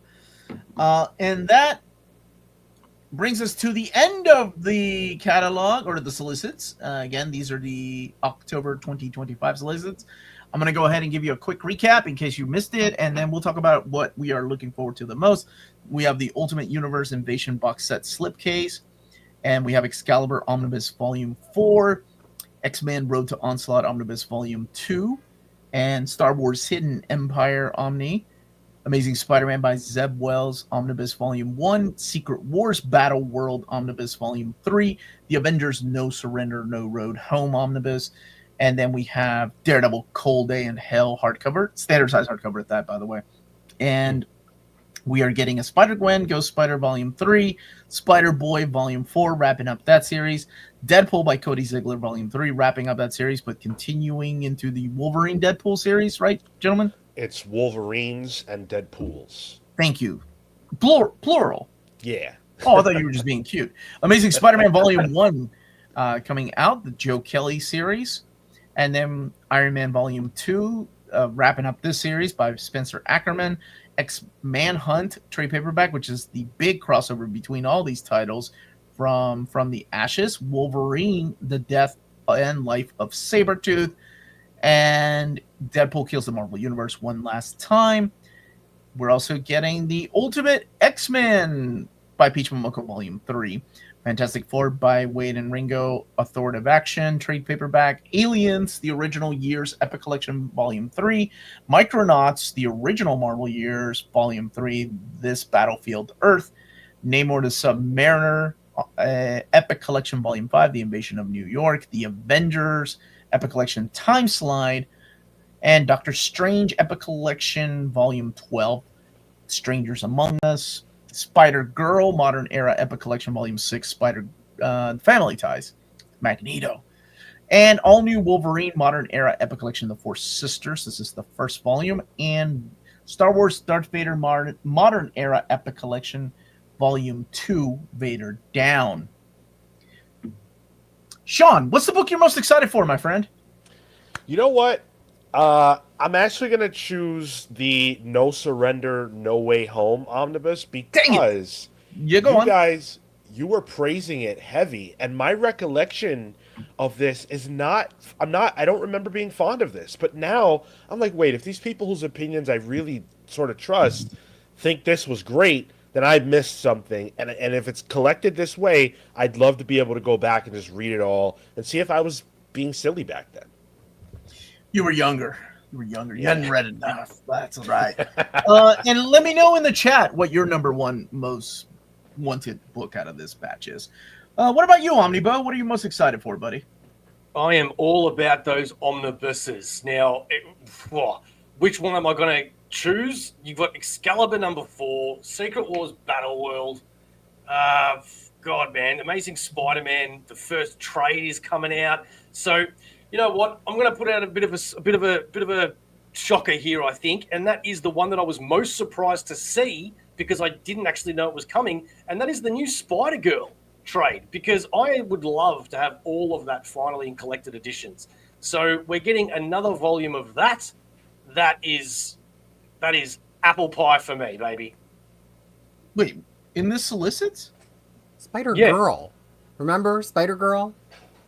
And that brings us to the end of the catalog or the solicits. Again, these are the October 2025 solicits. I'm going to go ahead and give you a quick recap in case you missed it, and then we'll talk about what we are looking forward to the most. We have the Ultimate Universe Invasion box set slipcase, and we have Excalibur Omnibus Volume 4, X-Men Road to Onslaught Omnibus Volume 2, and Star Wars Hidden Empire Omni, Amazing Spider-Man by Zeb Wells Omnibus Volume 1, Secret Wars Battleworld Omnibus Volume 3, the Avengers No Surrender, No Road Home Omnibus, and then we have Daredevil Cold Day in Hell hardcover, standard size hardcover at that, by the way. And we are getting a Spider-Gwen, Ghost Spider Volume 3, Spider-Boy Volume 4, wrapping up that series, Deadpool by Cody Ziglar Volume 3, wrapping up that series, but continuing into the Wolverine Deadpool series, right, gentlemen? It's Wolverines and Deadpools. Thank you. Plural. Yeah. Oh, I thought you were just being cute. Amazing Spider-Man Volume 1 coming out, the Joe Kelly series. And then Iron Man Volume 2, wrapping up this series by Spencer Ackerman. X-Manhunt trade paperback, which is the big crossover between all these titles from the Ashes. Wolverine, The Death and Life of Sabertooth. And Deadpool Kills the Marvel Universe One Last Time. We're also getting the Ultimate X-Men by Peach Momoko Volume 3. Fantastic Four by Wade and Ringo, Authoritative Action, trade paperback. Aliens, the Original Years Epic Collection, Volume 3. Micronauts, the Original Marvel Years, Volume 3. This Battlefield Earth. Namor the Submariner, Epic Collection, Volume 5. The Invasion of New York. The Avengers, Epic Collection, Time Slide. And Doctor Strange, Epic Collection, Volume 12. Strangers Among Us. Spider-Girl, Modern Era Epic Collection, Volume 6, Family Ties, Magneto. And all new Wolverine, Modern Era Epic Collection, The Four Sisters. This is the first volume. And Star Wars Darth Vader, Modern Era Epic Collection, Volume 2, Vader Down. Sean, what's the book you're most excited for, my friend? You know what? I'm actually going to choose the No Surrender, No Way Home omnibus because you guys, you were praising it heavy. And my recollection of this is I don't remember being fond of this. But now I'm like, wait, if these people whose opinions I really sort of trust think this was great, then I missed something. And if it's collected this way, I'd love to be able to go back and just read it all and see if I was being silly back then. You were younger. You hadn't read enough. That's right. And let me know in the chat what your number one most wanted book out of this batch is. What about you, Omnibo? What are you most excited for, buddy? I am all about those omnibuses. Now, which one am I going to choose? You've got Excalibur number 4, Secret Wars Battleworld. God, man, Amazing Spider-Man. The first trade is coming out. So, you know what? I'm going to put out a bit of a shocker here, I think, and that is the one that I was most surprised to see because I didn't actually know it was coming, and that is the new Spider-Girl trade because I would love to have all of that finally in collected editions. So we're getting another volume of that. That is apple pie for me, baby. Wait, in this solicits? Spider-Girl. Yeah. Remember Spider-Girl?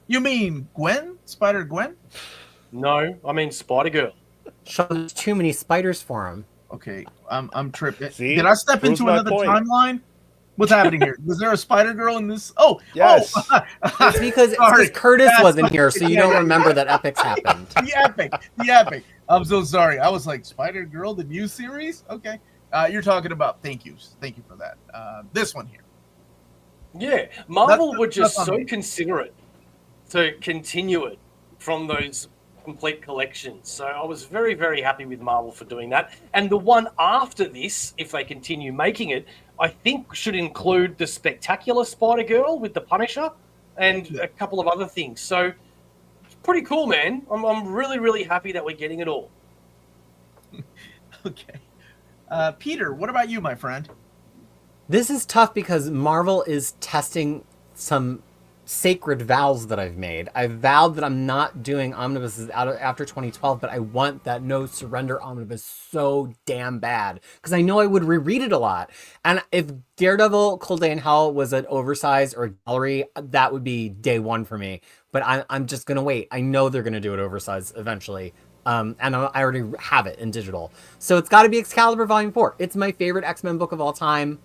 You mean Gwen? Spider-Gwen? No, I mean Spider-Girl. Sean, there's too many spiders for him. Okay, I'm tripping. See? Did I step Proves into my another point. timeline? What's happening here? Was there a Spider-Girl in this? Oh, Yes. Oh, It's because sorry. Curtis That's wasn't fine. here, so you don't remember that epics happened. The epic. I'm so sorry. I was like, Spider-Girl, the new series? Okay. You're talking about thank you for that. This one here. Yeah, Marvel That's- were just that's on so me. considerate to continue it from those complete collections. So I was very, very happy with Marvel for doing that. And the one after this, if they continue making it, I think should include the Spectacular Spider-Girl with the Punisher and a couple of other things. So it's pretty cool, man. I'm really, really happy that we're getting it all. Okay. Peter, what about you, my friend? This is tough because Marvel is testing some sacred vows that I've made. I vowed that I'm not doing omnibuses after 2012, but I want that No Surrender omnibus so damn bad because I know I would reread it a lot. And if Daredevil Cold Day in Hell was an oversized or a gallery, that would be day one for me. But I'm just gonna wait. I know they're gonna do it oversized eventually. And I already have it in digital. So it's got to be Excalibur Volume 4. It's my favorite X-Men book of all time.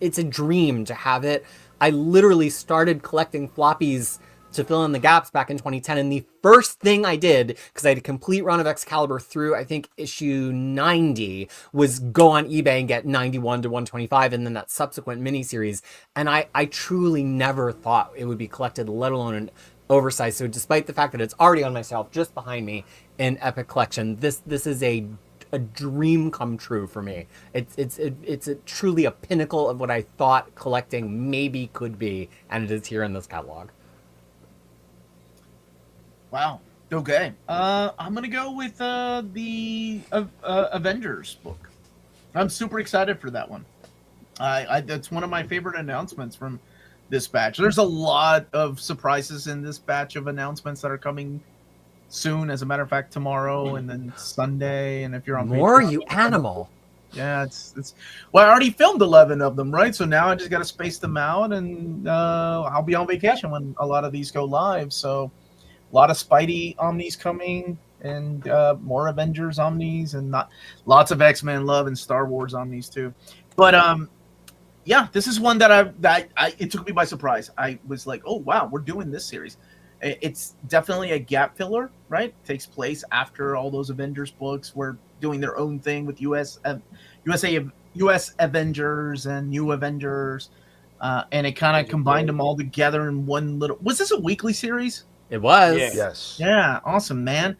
It's a dream to have it. I literally started collecting floppies to fill in the gaps back in 2010. And the first thing I did, because I had a complete run of Excalibur through, I think, issue 90, was go on eBay and get 91 to 125 and then that subsequent miniseries. And I truly never thought it would be collected, let alone an oversized. So despite the fact that it's already on my shelf just behind me in Epic Collection, this is a dream come true for me. It's truly a pinnacle of what I thought collecting maybe could be, and it is here in this catalog. Wow. Okay. I'm gonna go with the Avengers book. I'm super excited for that one. That's one of my favorite announcements from this batch. There's a lot of surprises in this batch of announcements that are coming soon. As a matter of fact, tomorrow and then Sunday. And if you're on More, Patreon, you animal. yeah, it's. Well, I already filmed 11 of them, right? So now I just got to space them out, and I'll be on vacation when a lot of these go live. So a lot of Spidey Omnis coming, and more Avengers Omnis, and not lots of X-Men love and Star Wars Omnis too. But yeah, this is one that it took me by surprise. I was like, oh wow, we're doing this series. It's definitely a gap filler, right? It takes place after all those Avengers books were doing their own thing with US Avengers and New Avengers, and it kind of combined them all together in one little. Was this a weekly series? It was. Yeah. Yes. Yeah, awesome, man.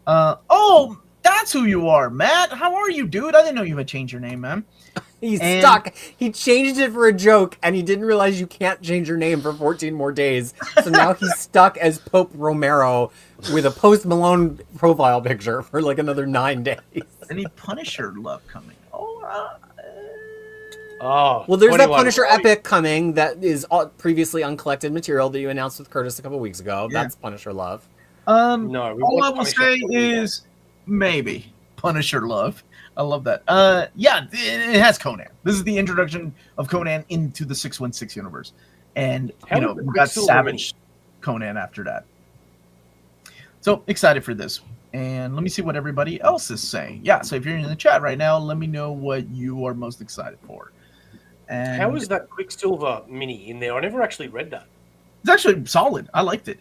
Oh, that's who you are, Matt. How are you, dude? I didn't know you had changed your name, man. He's And- stuck. He changed it for a joke, and he didn't realize you can't change your name for 14 more days. So now he's stuck as Pope Romero with a Post Malone profile picture for like another 9 days. Any Punisher love coming? Oh, Oh, Well, there's that 21. Punisher epic coming that is all previously uncollected material that you announced with Curtis a couple weeks ago. Yeah. That's Punisher love. No, we all want I will Punisher say to be is maybe Punisher love. I love that. Yeah, it has Conan. This is the introduction of Conan into the 616 universe, and How you know did we got Quicksilver Savage Conan after that. So excited for this. And let me see what everybody else is saying. Yeah, so if you're in the chat right now, let me know what you are most excited for. And How is that Quicksilver mini in there? I never actually read that. it's actually solid. I liked it.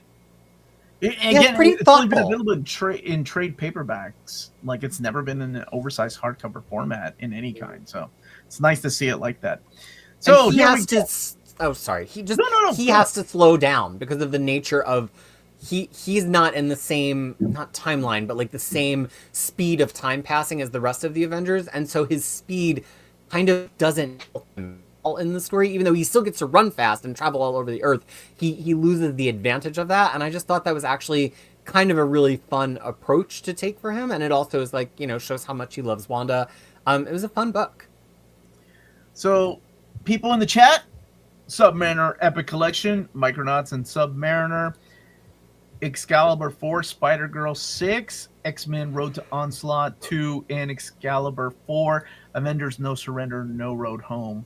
it's pretty it's only been thoughtful. available in trade paperbacks. Like it's never been in an oversized hardcover format in any kind. So it's nice to see it like that. So And he here has we to. go. Oh, sorry. He just No, he go has to slow down because of the nature of he's not in the same not timeline, but like the same speed of time passing as the rest of the Avengers, and so his speed kind of doesn't help him all in the story. Even though he still gets to run fast and travel all over the earth, he loses the advantage of that. And I just thought that was actually kind of a really fun approach to take for him, and it also is like shows how much he loves Wanda. It was a fun book. So people in the chat, Submariner Epic Collection, Micronauts and Submariner, Excalibur 4, Spider-Girl 6, X-Men Road to Onslaught 2, and Excalibur 4, Avengers No Surrender, No Road Home.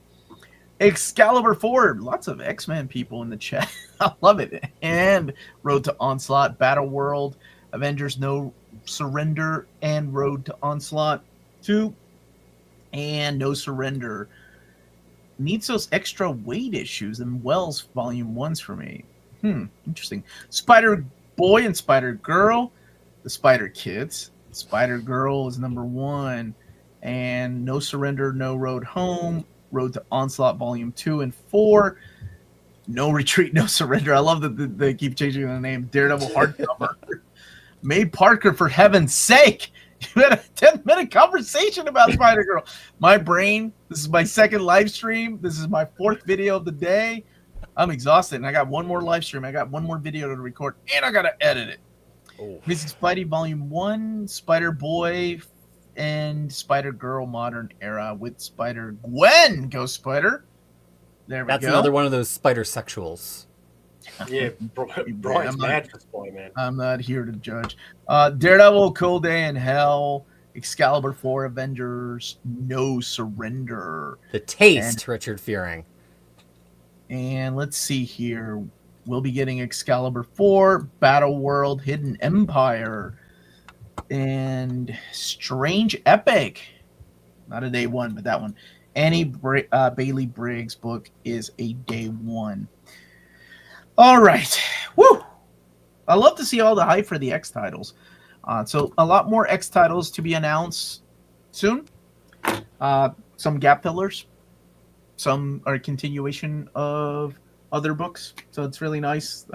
Excalibur 4, lots of X-Men people in the chat. I love it. And Road to Onslaught, Battleworld, Avengers No Surrender and Road to Onslaught 2, and No Surrender needs those extra weight issues and Wells Volume 1s for me. Interesting. Spider-Boy and Spider-Girl, the Spider-Kids. Spider-Girl is number 1, and No Surrender, No Road Home, Road to Onslaught Volume 2 and 4. No Retreat, No Surrender. I love that they keep changing the name. Daredevil hardcover. May Parker, for heaven's sake. You had a 10-minute conversation about Spider-Girl. My brain, this is my second live stream. This is my 4th video of the day. I'm exhausted, and I got one more live stream. I got one more video to record, and I got to edit it. Mrs. Spidey Volume 1, Spider-Boy, and Spider-Girl Modern Era with Spider-Gwen, Ghost Spider. There we go. That's another one of those spider-sexuals. Yeah, Brian's mad for Spider-Man. I'm not here to judge. Daredevil, Cold Day in Hell, Excalibur 4, Avengers, No Surrender. The Taste, Richard Fearing. And let's see here. We'll be getting Excalibur 4, Battleworld, Hidden Empire, and Strange Epic. Not a day 1, but that one. Annie Bailey Briggs' book is a day 1. All right. Woo! I love to see all the hype for the X titles. So a lot more X titles to be announced soon. Some gap fillers. Some are a continuation of other books. So it's really nice.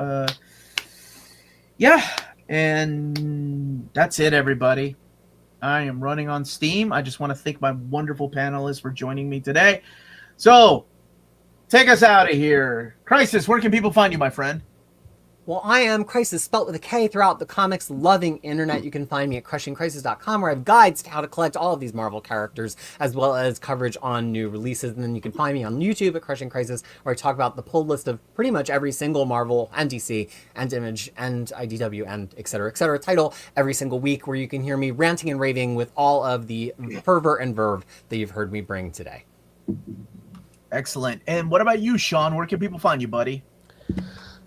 Yeah. And that's it, everybody. I am running on Steam. I just want to thank my wonderful panelists for joining me today. So, take us out of here. Crisis, where can people find you, my friend? Well, I am Crisis, spelt with a K, throughout the comics-loving internet. You can find me at crushingcrisis.com, where I have guides to how to collect all of these Marvel characters, as well as coverage on new releases. And then you can find me on YouTube at Crushing Crisis, where I talk about the pull list of pretty much every single Marvel and DC and Image and IDW and et cetera, title every single week, where you can hear me ranting and raving with all of the fervor and verve that you've heard me bring today. Excellent. And what about you, Sean? Where can people find you, buddy?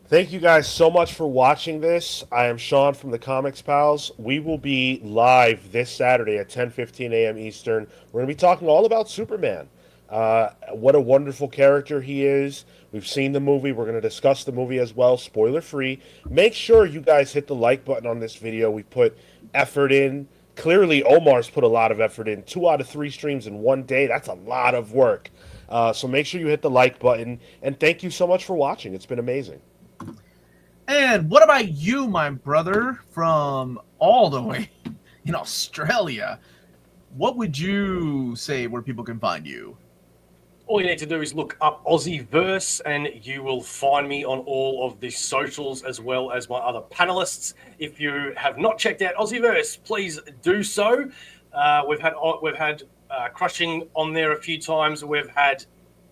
Thank you guys so much for watching this. I am Sean from the Comics Pals. We will be live this Saturday at 10:15 a.m. Eastern. We're going to be talking all about Superman. What a wonderful character he is. We've seen the movie. We're going to discuss the movie as well, spoiler-free. Make sure you guys hit the like button on this video. We put effort in. Clearly, Omar's put a lot of effort in. 2 out of 3 streams in one day. That's a lot of work. So make sure you hit the like button. And thank you so much for watching. It's been amazing. And what about you, my brother, from all the way in Australia? What would you say where people can find you? All you need to do is look up Aussieverse, and you will find me on all of the socials, as well as my other panelists. If you have not checked out Aussieverse, please do so. We've had Crushing on there a few times. We've had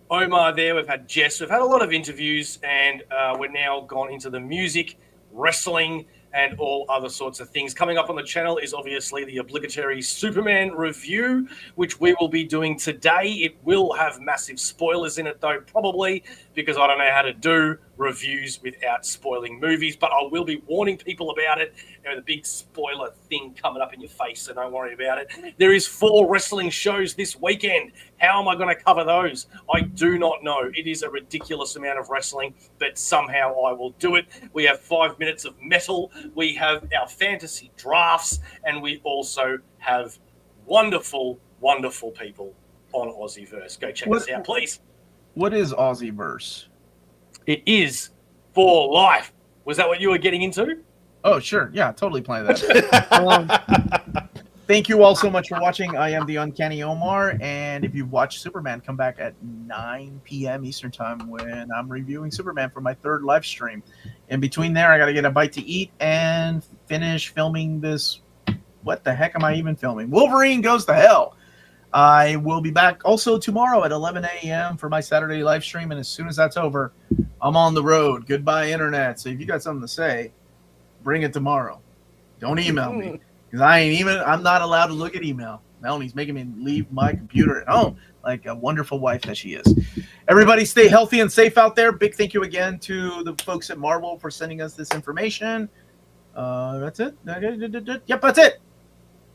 Omar there, we've had Jess, we've had a lot of interviews, and we're now gone into the music, wrestling, and all other sorts of things. Coming up on the channel is obviously the obligatory Superman review, which we will be doing today. It will have massive spoilers in it, though, probably, because I don't know how to do reviews without spoiling movies, but I will be warning people about it. The big spoiler thing coming up in your face, so don't worry about it. There is 4 wrestling shows this weekend. How am I going to cover those? I do not know. It is a ridiculous amount of wrestling, but somehow I will do it. We have 5 minutes of metal. We have our fantasy drafts, and we also have wonderful, wonderful people on Aussieverse. Go check us out, please. What is Aussieverse? It is for life. Was that what you were getting into? Oh, sure. Yeah, totally play that. Thank you all so much for watching. I am the Uncanny Omar, and if you've watched Superman, come back at 9 p.m. Eastern Time when I'm reviewing Superman for my 3rd live stream. In between there, I got to get a bite to eat and finish filming this. What the heck am I even filming? Wolverine Goes to Hell. I will be back also tomorrow at 11 a.m. for my Saturday live stream, and as soon as that's over, I'm on the road. Goodbye, Internet. So if you got something to say, bring it tomorrow. Don't email me. Because I'm not allowed to look at email. Melanie's making me leave my computer at home like a wonderful wife that she is. Everybody stay healthy and safe out there. Big thank you again to the folks at Marvel for sending us this information. That's it. Yep, that's it.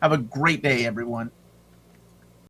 Have a great day, everyone.